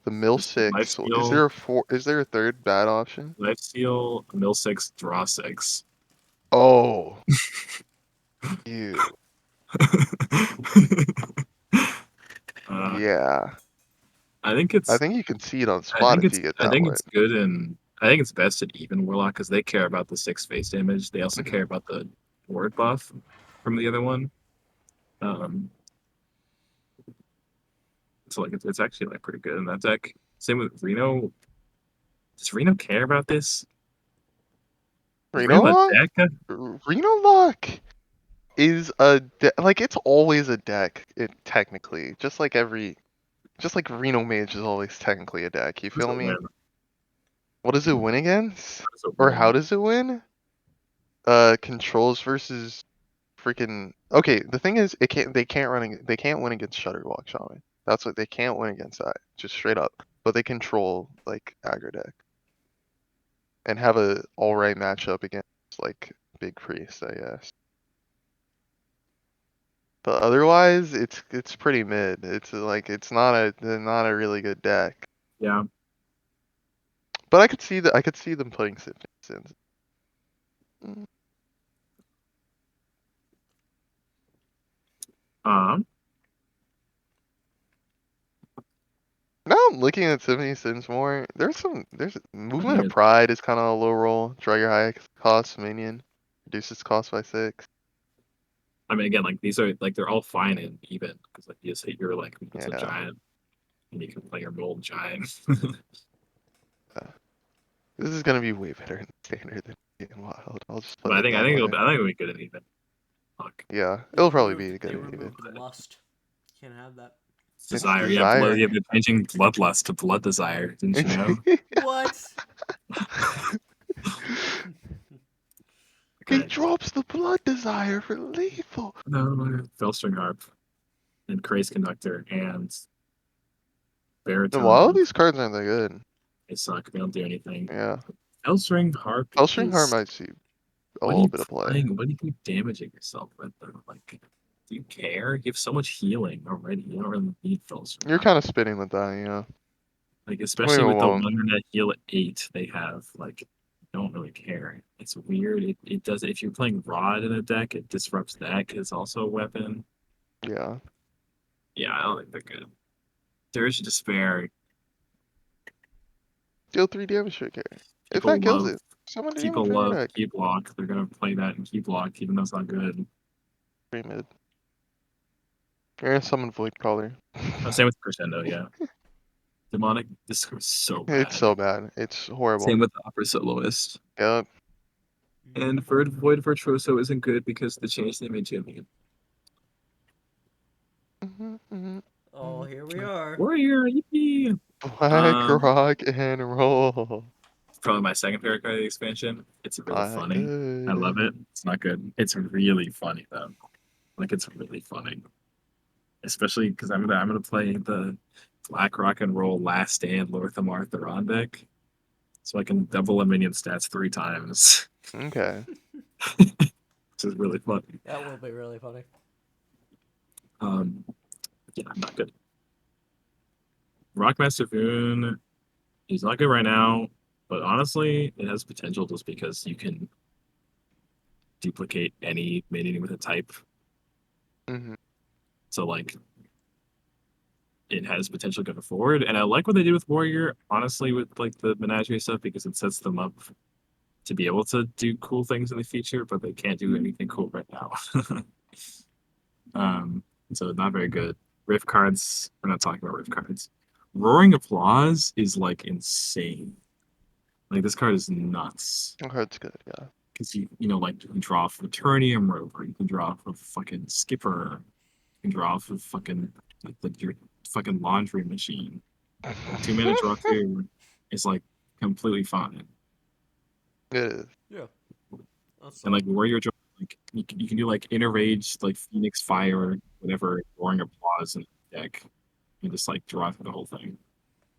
the mill There's six. Is Lifesteal, there a 4? Is there a third bad option? Lifesteal, Mill 6, Draw 6. Oh, you. Yeah. I think I it's think you can see it on I spot think if it's you get I that think one. it's good and I think it's best at even Warlock because they care about the 6 face damage. They also Mhm. care about the ward buff from the other one. So like it's actually like pretty good in that deck. Same with Reno. Does Reno care about this? Does Reno Reno have Lock? a deck? Reno Lock is like it's always a deck. It technically just like every just like Reno Mage is always technically a deck. You How does feel it me? win? What does it win against? How does it Or win? how does it win? Controls versus freaking. Okay, the thing is, it can't. They can't run. They can't win against Shutterwalk Shaman. That's what they can't win against that. Just straight up. But they control like aggro deck and have a all right matchup against like Big Priest, I guess. But otherwise, it's pretty mid. It's like it's not a really good deck. Yeah. But I could see that. I could see them playing Sins. Um. Now I'm looking at 70 Sins more. There's Movement of Yeah. Pride is kind of a low roll. Draw your highest cost minion, reduces cost by 6. I mean, again, like these are like they're all fine and even because like you just hit your like it's a Yeah. giant, and you can play your gold giant. This is gonna be way better in standard than in wild. I'll just put But it I that think way. it'll be good and even. Fuck. Yeah, They it'll probably be removed good they and even. removed lust. Can't have that. It's Desire, yeah, blood. desire. Yeah, they're changing bloodlust to blood desire. Didn't you know? What? He Okay. drops the blood desire for lethal. No, Fellstring Harp and Craze Conductor and And while Baritone. these cards aren't that good. They suck. They don't do anything. Yeah. Fellstring Harp Hellstring Heart is might see a what are little you bit of play. playing? What are you damaging yourself with? Though? Like, do you care? You have so much healing already. You don't really need Fellstring You're Harp. kind of spinning with that, yeah. Like, Don't get especially me with the wrong. one that heal at 8 they have, like, don't really care. It's weird. It does if you're playing Rod in a deck, it disrupts that 'cause it's also a weapon. Yeah. Yeah, I don't think they're good. Dirge of Despair, Deal 3 damage to a character. If people that kills love it, summon the damage people from your love deck. Key Block. They're gonna play that in Key Block, even though it's not good. Pretty mid. You're gonna summon Void Crawler. Oh, same with Crescendo, yeah. Demonic Discourse so It's bad. so bad. It's horrible. Same with the Opera Soloist. Yep. And Void Virtuoso isn't good because they changed the image of it. Oh, here we are. Warrior, yippee! Black Rock and Roll. It's probably my second favorite card of the expansion. It's really Not funny. I love good. it. It's not good. It's really funny though. Like it's really funny. Especially because I'm gonna play the Black Rock and Roll Last Stand Lorthamar Theron deck. So I can double a minion stats 3 times. Okay. Which is really funny. That will be really funny. Um yeah, not good. Rockmaster Voon, he's not good right now, but honestly, it has potential just because you can duplicate any minion with a type. Hmm. So like it has potential going forward. And I like what they did with Warrior, honestly, with like the menagerie stuff because it sets them up to be able to do cool things in the future, but they can't do anything cool right now. um, so not very good. Rift cards, we're not talking about rift cards. Roaring Applause is like insane. Like this card is nuts. Okay, it's good, yeah. Because you know, like you can draw off Eternium Rover, you can draw off a fucking Skipper, you can draw off of fucking like your fucking laundry machine. 2 minute draw 2 is like completely fine. It is. Yeah. That's And like warrior draw, like you can do like inner rage, like Phoenix Fire, whatever, roaring applause in the deck, and just like draw through the whole thing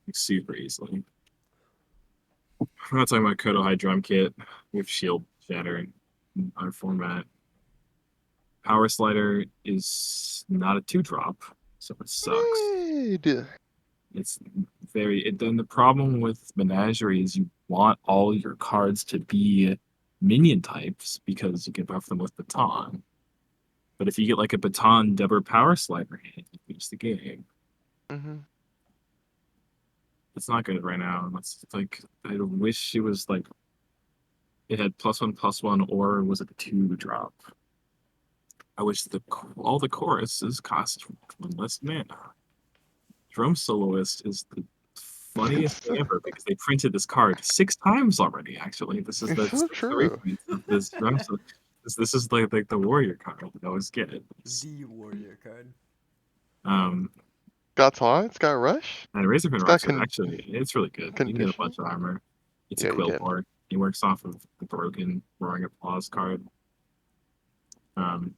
like, super easily. I'm not talking about Kodo High Drum Kit with Shield Shatter in our format. Power Slider is not a 2-drop, so it sucks. Mid. It's then the problem with Menagerie is you want all your cards to be minion types because you can buff them with Baton. But if you get like a Baton double Power Slider hit, you lose the game. Mm-hmm. It's not good right now. It's like I wish it was like it had +1/+1 or was it a 2-drop. I wish all the choruses cost 1 less mana. Drum Soloist is the funniest thing ever because they printed this card 6 times already. Actually, this is It's so the true. reprint of this drum. This is like the warrior card. I always get it. the warrior card. Um, got taunt. It's got rush. And Razorpin It's got Rocks is actually, it's really good. You can get a bunch conditioning. of armor. It's a Yeah, you quill can. board. He works off of the broken Roaring Applause card. Um,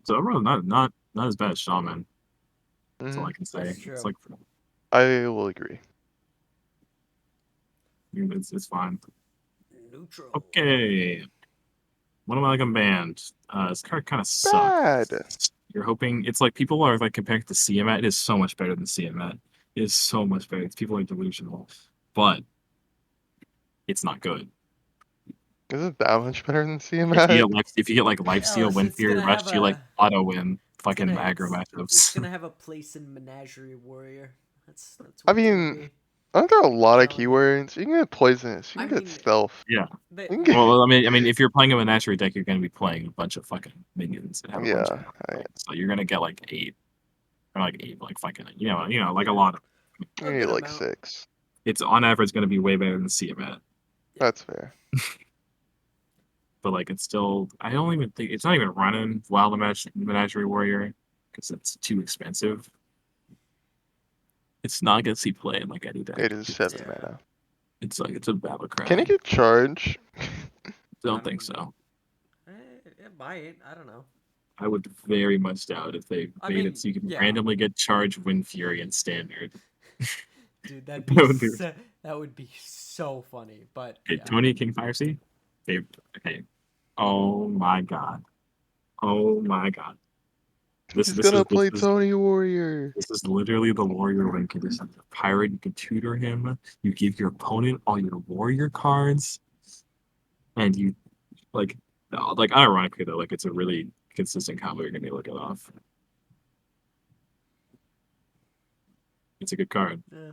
so overall, not as bad as Shaman. That's all I can say. That's It's true. like I will agree. it's fine. Neutral. Okay. What am I like a band? This card kind of Bad. sucks. You're hoping it's like people are like comparing it to CMAT. It is so much better than CMAT. It is so much better. People are delusional, but it's not good. Is it that much better than If you get like Life Steal, Ellis, Wind it's Fury, gonna have Rush, you like a. auto win It's fucking gonna. aggro It's matchups. gonna have a place in Menagerie Warrior. That's I what it's gonna mean, be. aren't there a lot of Telling you. keywords? You can get poisonous. You I can get mean, stealth. Yeah. they, You can get... Well, I mean, if you're playing a Menagerie deck, you're gonna be playing a bunch of fucking minions that have a bunch of Yeah, I, so you're gonna get like 8 or like 8, like fucking, like a Yeah. lot of. you a can get good like amount. 6. It's on average gonna be way better than CMAT. Yeah. That's fair. But like it's still I don't even think it's not even running Wild Menagerie Warrior because it's too expensive. It's not gonna see play in like any deck. It is 7 Yeah. mana. It's like it's a Can it battleground. get charge? Don't I think mean, so. It might. I don't know. I would very much doubt if they I made mean, it so you can yeah. randomly get charge, Wind Fury, and Standard. Dude, that'd That be would be that would be so funny. But okay, yeah. Tony King Fire Sea. They okay. Oh my god. Oh my god. This He's this gonna is this play is Tony Warrior. This is literally the warrior win condition. Pirate, you can tutor him. You give your opponent all your warrior cards, and you like ironically though, like it's a really consistent combo. You're gonna be able to get off. It's a good card. Yeah.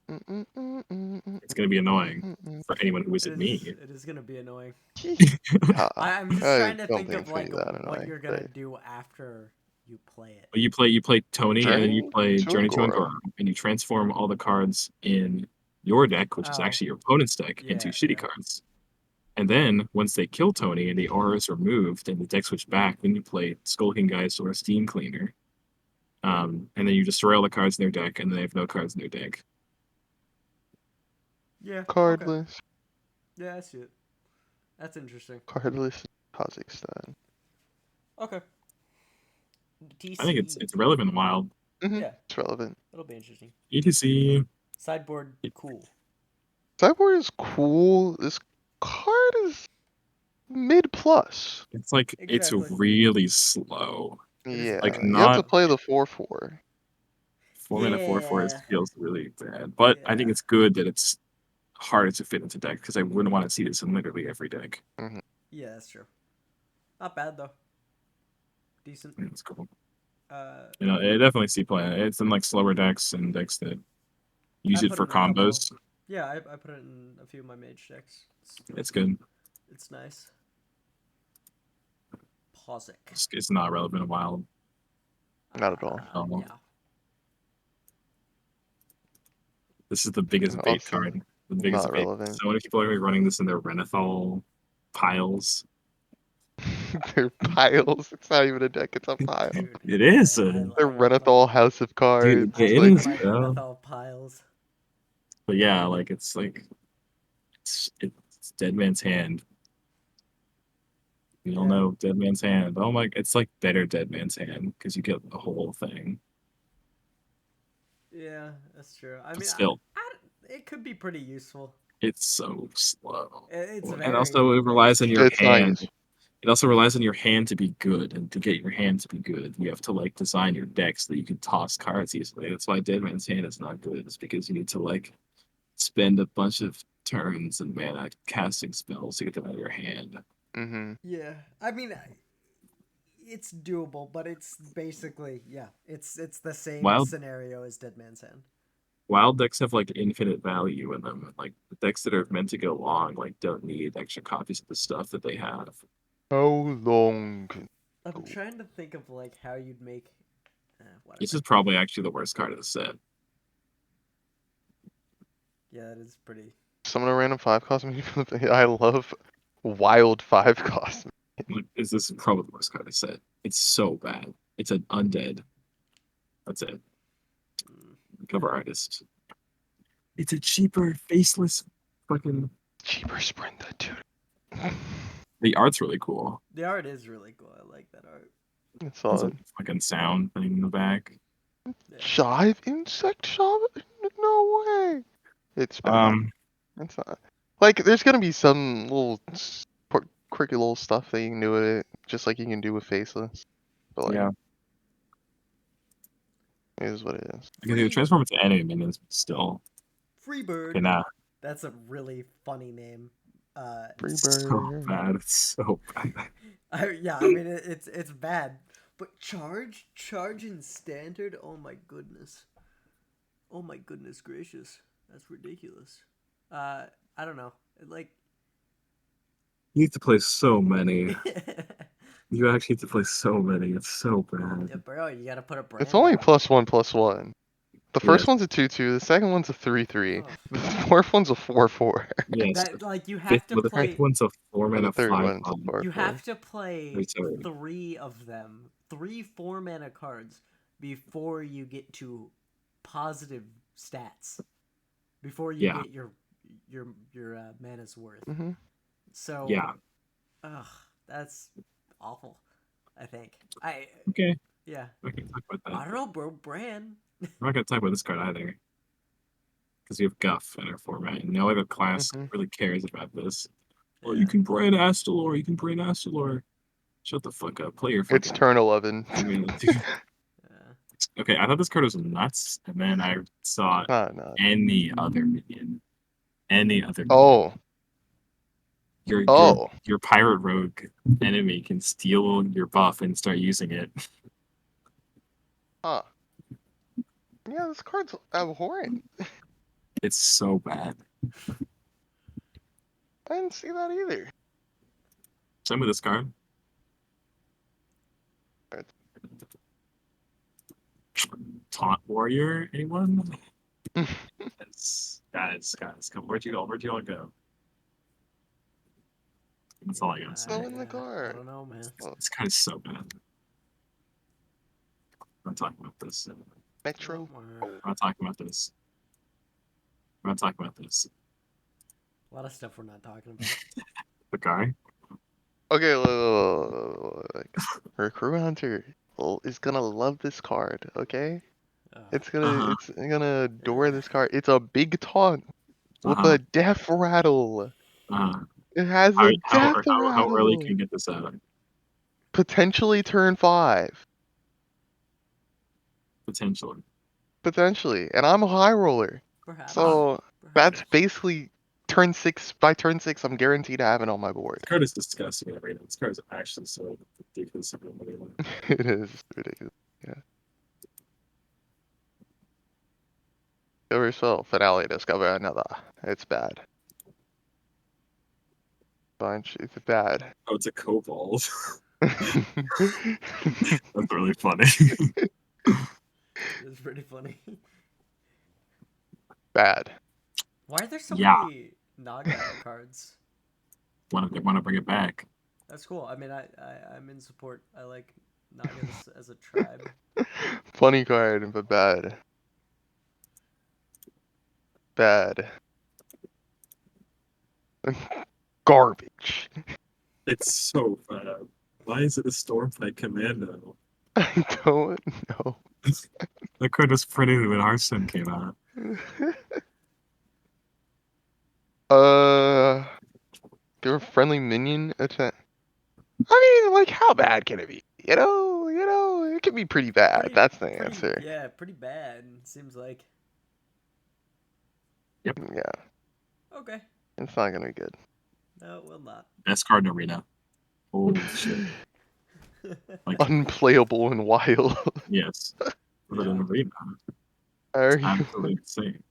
It's gonna be annoying for anyone who It isn't is. me. It is gonna be annoying. Ah, I'm just I trying to don't think think of it's gonna like be that what annoying. you're gonna do after you play it. But you play Tony, and then you Journey play to Journey to Angora. Angora, and you transform all the cards in your deck, which is Oh, actually your opponent's deck, into yeah, shitty yeah. cards. And then once they kill Tony and the aura is removed and the deck switch back, then you play Skulking Geist or Steam Cleaner. And then you destroy all the cards in their deck, and then they have no cards in their deck. Yeah. Okay. Cardless. Yeah, I see it. That's interesting. Cardless Kazakhstan. Okay. I think TCE. it's relevant and wild. Yeah, It's relevant. it'll be interesting. ETC, Sideboard, cool. Cyborg is cool. This card is mid plus. it's like it's Exactly. really slow. is Yeah, Like very you have to not play the 4/4. 4 mana 4/4 Yeah. feels really bad, but I think Yeah. it's good that it's harder to fit into deck because I wouldn't want to see this in literally every deck. Yeah, that's true. Not bad though. Decent. Yeah, it's cool. Uh, It definitely see play. It's in like slower decks and decks that use I it put for it in a couple. combos. Yeah, I put it in a few of my mage decks. It's good. It's nice. Posic. It's not relevant and wild. Not at all. Yeah. This is the biggest bait Also, card. The biggest not bait. relevant. So many people are running this in their Renethal piles. They're piles. It's not even a deck. It's a pile. Dude, It is. I They're love Renethal House of Cards. Dude, I it love is, my bro. Renethal piles. But yeah, like it's Dead Man's Hand. We all Yeah. know Dead Man's Hand. Oh my, it's like better Dead Man's Hand because you get the whole thing. Yeah, that's true. I But mean, still, it could be pretty useful. it's so slow. It's And very, also it very relies on slow. your It's hand. nice. It also relies on your hand to be good, and to get your hand to be good, you have to like design your deck so that you can toss cards easily. That's why Dead Man's Hand is not good. It's because you need to like spend a bunch of turns and mana casting spells to get them out of your hand. Yeah, I mean, it's doable, but it's basically it's the same Wild scenario as Dead Man's Hand. Wild decks have like infinite value in them. Like the decks that are meant to go long, like don't need extra copies of the stuff that they have. How long? I'm trying to think of like how you'd make. Whatever. This is probably actually the worst card of the set. Yeah, that is pretty. Summon a random 5 cost. I love wild 5 cost. Like, this is probably the worst card of the set. It's so bad. It's an undead. That's it. Cover artist. It's a cheaper, faceless fucking. Cheaper Sprinter, dude. The art's really cool. The art is really cool. I like that art. It's There's a on fucking sound thing in the back. Yeah. Jive Insect Shop? No way. It's bad. It's not. Like, there's gonna be some little quirky little stuff that you can do with it, just like you can do with Faceless. But like, Yeah. it is what it is. I can do transform into any minions, but still. Freebird. Okay, nah. That's a really funny name. Free It's so bird. bad. It's so bad. Yeah, I mean it's bad, but charge in standard. Oh my goodness. Oh my goodness gracious. That's ridiculous. I don't know. Like. You need to play so many. Yeah, You actually need to play so many. It's so bad. bro, you gotta put a It's brand only on. +1/+1. The first Yes. one's a 2/2. The second one's a 3/3. Oh. The fourth one's a 4/4. Yes. That like you Fifth, have to well, the fifth play. one's a 4 And mana the third 5 one's a 5. You 4/4. have to play Wait, sorry. 3 of them, 3 4-mana cards before you get to positive stats. Before you Yeah. get your mana's worth. Mm-hmm. So Yeah. ugh, that's awful. I think. Okay. Yeah. I can talk about I that. don't know, bro. Brand. I'm not gonna talk about this card either. Because we have Guff in our format, and no other class Mm-hmm. really cares about this. Well, Yeah. you can brand Astalor, you can brand Astalor. Shut the fuck up. Play your It's fucking turn 11. Yeah. Okay, I thought this card was nuts, and then I saw No. any other minion. Any other minion. Oh. Your Oh. your pirate rogue enemy can steal your buff and start using it. Huh. Yeah, this card's abhorrent. It's so bad. I didn't see that either. Send me this card. Alright. Taunt Warrior, anyone? Guys, come. Where'd you all go? That's all I gotta say. Still in the I card. don't know, man. This card is so bad. I'm not talking about this. Metro. I'm not talking about this. I'm not talking about this. A lot of stuff we're not talking about. The guy? Okay, look. Recruit Hunter is gonna love this card, okay? It's gonna adore this card. It's a big taunt with Uh-huh. a death rattle. Uh-huh. It has How, a how, death how early can rattle. you get this out? Potentially turn 5. Potentially. And I'm a high roller. Perhaps. So Perhaps. that's basically turn 6. By turn 6, I'm guaranteed to have it on my board. This card is disgusting right now. This card is actually so ridiculous. It is ridiculous. Yeah. Discover yourself. Finale. Discover another. It's bad. Bunch. It's bad. Oh, it's a cobalt. Bad. That's really funny. It's pretty funny. Why are there so many Naga cards? They want to bring it back. That's cool. I mean, I'm in support. I like Nagas as a tribe. Funny card, but bad. Bad. Garbage. It's so bad. Why is it a Stormfight Commando? I don't know. That card was printed when Hearthstone came out. Give a friendly minion attack. I mean, like, how bad can it be? You know, it can be pretty bad. That's the answer. Yeah, pretty bad. Seems like. Yep. Yeah. Okay. It's not gonna be good. No, it will not. Best card in Arena. Holy shit. Like, Unplayable and wild. yes. But in Arena, Are it's absolutely insane.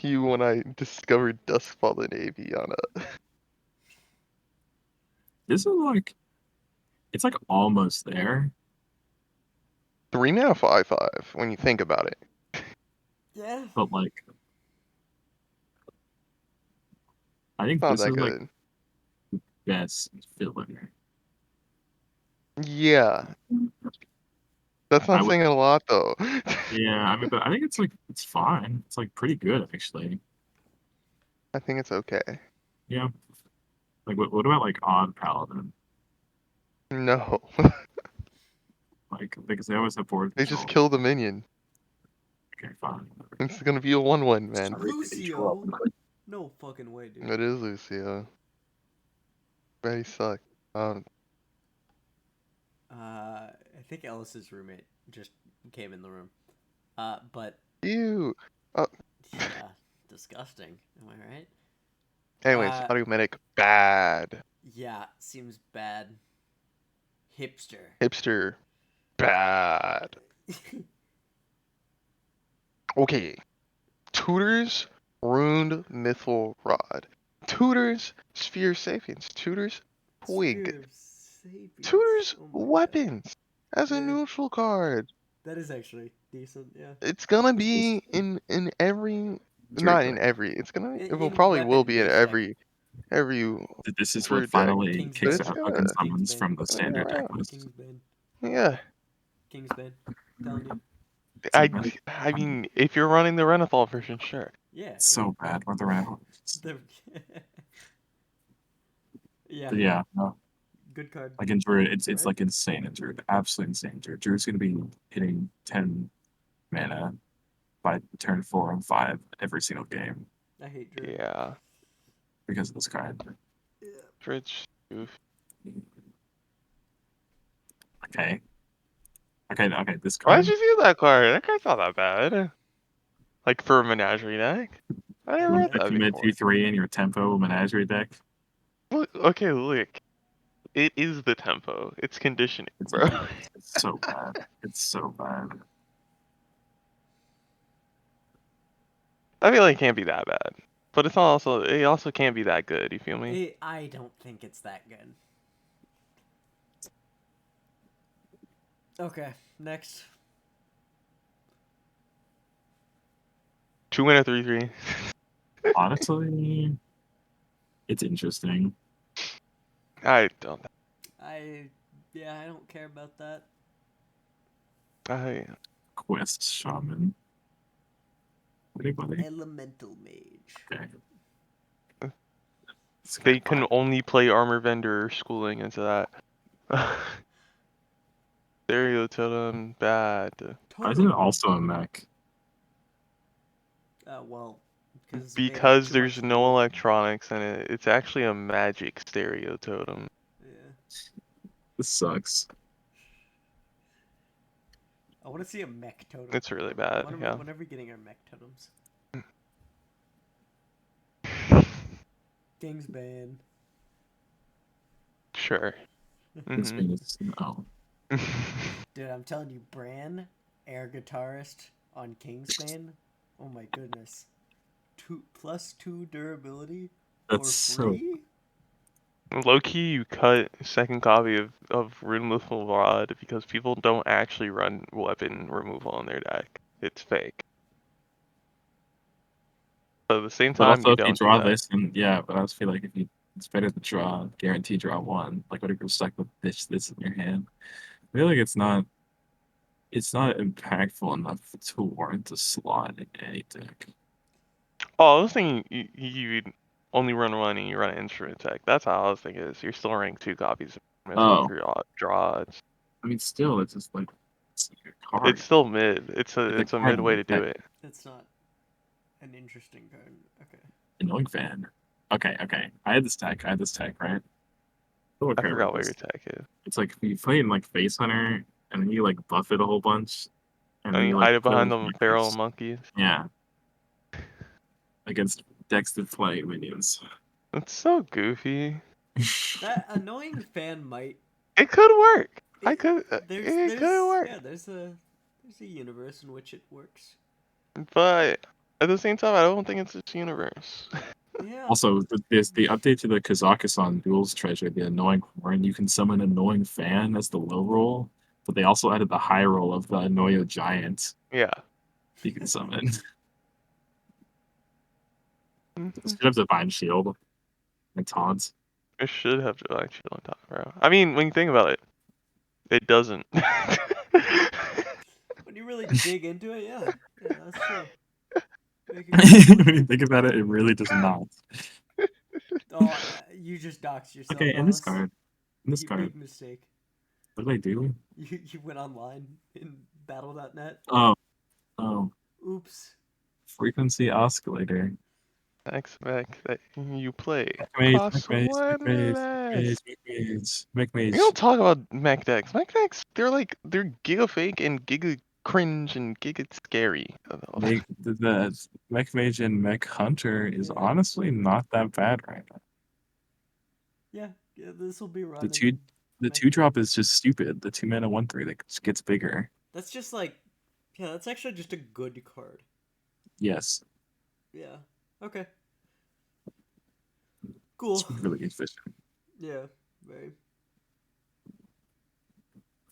you when I discovered Duskfallen Aviana? This is like, it's like almost there. 3 mana 5/5 when you think about it. Yeah. But like, I think It's not this that is like good. best filler. Yeah. That's I not would, saying a lot though. yeah, I mean, but I think it's like it's fine. It's like pretty good actually. I think it's okay. Yeah. Like what about like odd paladin? No, Like because they always have board they just control. kill the minion. Okay, fine. It's gonna be a 1/1, man. Sorry, control. Lucio. No fucking way, dude. It is Lucio. But he sucked. I think Ellis's roommate just came in the room. But Ew. yeah, disgusting. Am I right? Anyways, audio medic bad. Yeah, seems bad. Hipster. Hipster bad. Okay. Tutors ruined Mythal Rod. Tutors Sphere Sapiens. Tutors Twig. Sphere of Sapience. Tutors Oh my God. Weapons as a Yeah. neutral card. That is actually decent. Yeah. It's gonna be in every, not in every. It's gonna. It will In probably will be in weapon-based every This is true what deck. finally Kingsbane. But kicks it's out gonna. fucking summons Kingsbane. from the standard deck list. Kingsbane. Yeah. Kingsbane. Telling you. I mean, if you're running the Renathal version, sure. Yeah. So bad with the round. The- yeah. But yeah, no. Good card. Like in Druid, it's Right? like insane in Druid, absolutely insane in Druid. Druid's gonna be hitting 10 mana by turn 4 and 5 every single game I hate Druid. Yeah. because of this card. Yeah. Rich. Oof. Okay. Okay, this Why card. did you see that card? That card's not that bad. Like for a menagerie deck. I never read Yeah. that Commit before. 2/3 in your tempo menagerie deck. Look, okay, look. It is the tempo. It's conditioning, It's, bro. it's so bad. It's so bad. I feel like it can't be that bad. But it's also, it also can't be that good, you feel me? I don't think it's that good. Okay, next. 2 mana 3/3. Honestly, it's interesting. I don't. I don't care about that. Quest Shaman. Anybody? Elemental Mage. Okay. They can only play Armor Vendor schooling into that. Stereo Totem, bad. Why isn't it also a mech? Well, because Because there's no electronics in it. It's actually a magic Stereo Totem. Yeah. This sucks. I want to see a mech totem. It's really bad, yeah. When are we getting our mech totems? Kingsbane. Sure. This Mhm. means no. Dude, I'm telling you, Bran, air guitarist on Kingsbane. Oh my goodness. +2 durability That's for free? Low-key, you cut second copy of Ruinless Rod because people don't actually run weapon removal on their deck. It's fake. But at the same But time, also, you if you don't do draw that. this, and yeah, but I just feel like it's better to draw, guarantee draw one. Like, what if you're stuck with this in your hand? I feel like it's not impactful enough to warrant a slot in any deck. Oh, I was thinking you'd only run one and you run an instrument deck. That's how I was thinking. Is you're still running 2 copies of Oh. draw. I mean, still, it's just like it's like a card. It's still mid. It's a mid way to do it. It's not an interesting card. Okay. Annoying fan. Okay. I had this tech, right? I forgot what your tech is. It's like you play in like Face Hunter, and then you like buff it a whole bunch, and I then mean, you hide like it kill behind with the mechs. feral monkeys. Yeah. Against decks that play minions. It's so goofy. That annoying fan might. It could work. It could work. Yeah, there's a universe in which it works. But at the same time, I don't think it's this universe. Yeah. Also, there's the update to the Kazakhstan Duels treasure, the annoying horn. You can summon annoying fan as the low roll, but they also added the high roll of the Annoyo Giant. Yeah. You can summon. It should have Divine Shield and taunts. It should have Divine Shield on top, bro. I mean, when you think about it, it doesn't. really dig into it, yeah, that's true. Make a good When you think about it, it really does not. Oh, you just doxed yourself, Okay, in this Alice. card, in this You card, big mistake. what did I do? You went online in battle.net. Oh, oh, Oops. frequency oscillator. Next mech that you play Mage, costs mage, one mage, less. mage, We mage. don't talk about mech decks. Mech decks, they're giga fake and giga cringe and giga scary. The mech mage and mech hunter is Yeah. honestly not that bad right now. Yeah, this will be The running. two, the Mech 2-drop Mage. is just stupid. The 2-mana 1/3 that just gets bigger. That's just like, yeah, that's actually just a good card. Yes, Yeah. Okay. it's Cool. really efficient. Yeah. Very.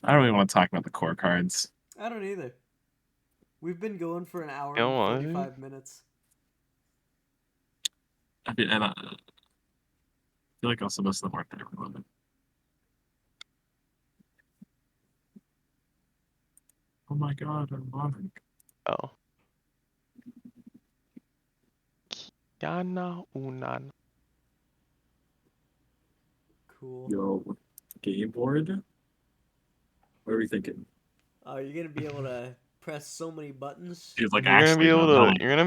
I don't really want to talk about the core cards. I don't either. We've been going for an hour You know and what? 45 minutes. I feel, and I feel like also most of them aren't that relevant. Oh my god, ironic. Oh. Yana Unan. Cool. Yo, game board? What are we thinking? Oh, you're gonna be able to press so many buttons. Dude, like You're gonna be actually,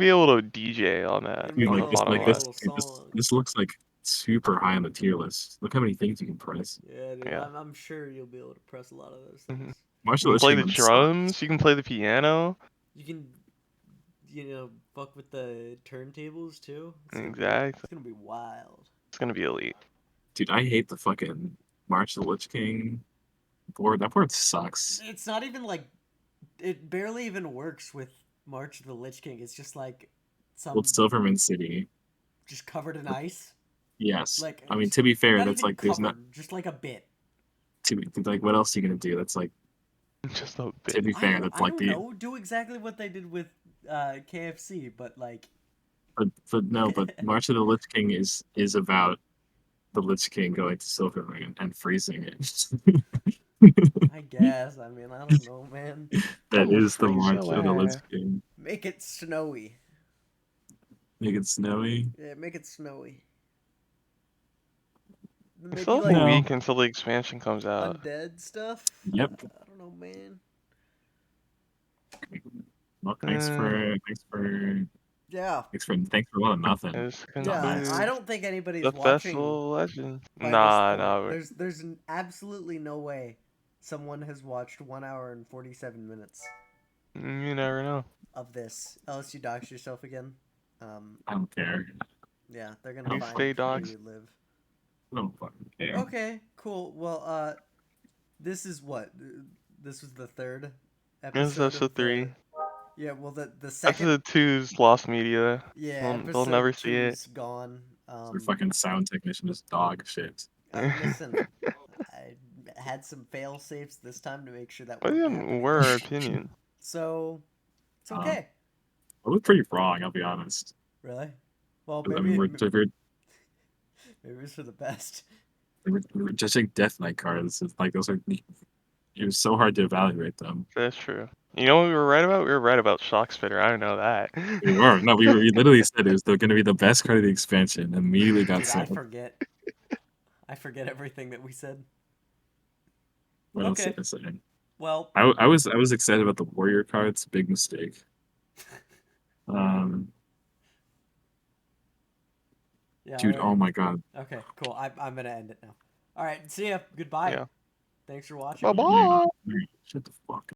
able no. to DJ on that And Dude, make on the like just bottom like all left. this, little dude, this songs. this looks like super high on the tier list. Look how many things you can press. Yeah, dude. Yeah. I'm sure you'll be able to press a lot of those Hmm. things. Martial You can play Lich the King sucks. drums. You can play the piano. You can, fuck with the turntables too. Exactly. It's gonna be wild. It's gonna be elite. Dude, I hate the fucking March of the Lich King board. That board sucks. It's not even like it barely even works with March of the Lich King. It's just like Well, some it's Silverman City. just covered in ice. Yes. Like I mean, to be fair, not that's even like there's not covered, just like a bit. like what else are you gonna do? That's like Just a to bit. be fair, that's I like don't the know. Do exactly what they did with KFC, but like but no, but March of the Lich King is about the Lich King going to Silverman and freezing it. I guess. I mean, I don't know, man. That I'ma is the freeze March your of the Lich ass. King. Make it snowy. Make it snowy. Yeah, make it snowy. It's Maybe still like a No. week until the expansion comes out. undead stuff. Yep. I don't know, man. Well, Uh, Yeah, thanks for a lot of nothing. this yeah. I concludes don't think anybody's the watching Festival of Legends. by this Nah, point. nah. There's absolutely no way someone has watched 1 hour and 47 minutes You never know. of this. Unless you dox yourself again. I don't care. Yeah, they're gonna You find stay where doxed. you live. I don't fucking care. Okay, cool. Well, this is what? This was the third This is episode episode of the. 3. Yeah, well, the second. Episode 2's lost media. Yeah, They'll never episode see two it. is gone. Your fucking sound technician is dog shit. Listen, I had some fail safes this time to make sure that But wouldn't yeah, happen we're our again. opinion. So, it's Uh, okay. I was pretty wrong, I'll be honest. Really? Well, I mean, we're maybe it's for the best. we're judging Death Knight cards. It's like those are. It was so hard to evaluate them. That's true. You know what we were right about? We were right about Shock Spitter. I know that. We were no, we literally said it was going to be the best card of the expansion. And immediately got Dude, I sold. forget. I forget everything that we said. What else Okay. did I say? Well, I was excited about the warrior cards. Big mistake. yeah. Dude, Alright. oh my god. Okay, cool. I'm gonna end it now. All right, see ya. Goodbye. Yeah. Thanks for watching. Bye bye. Shut the fuck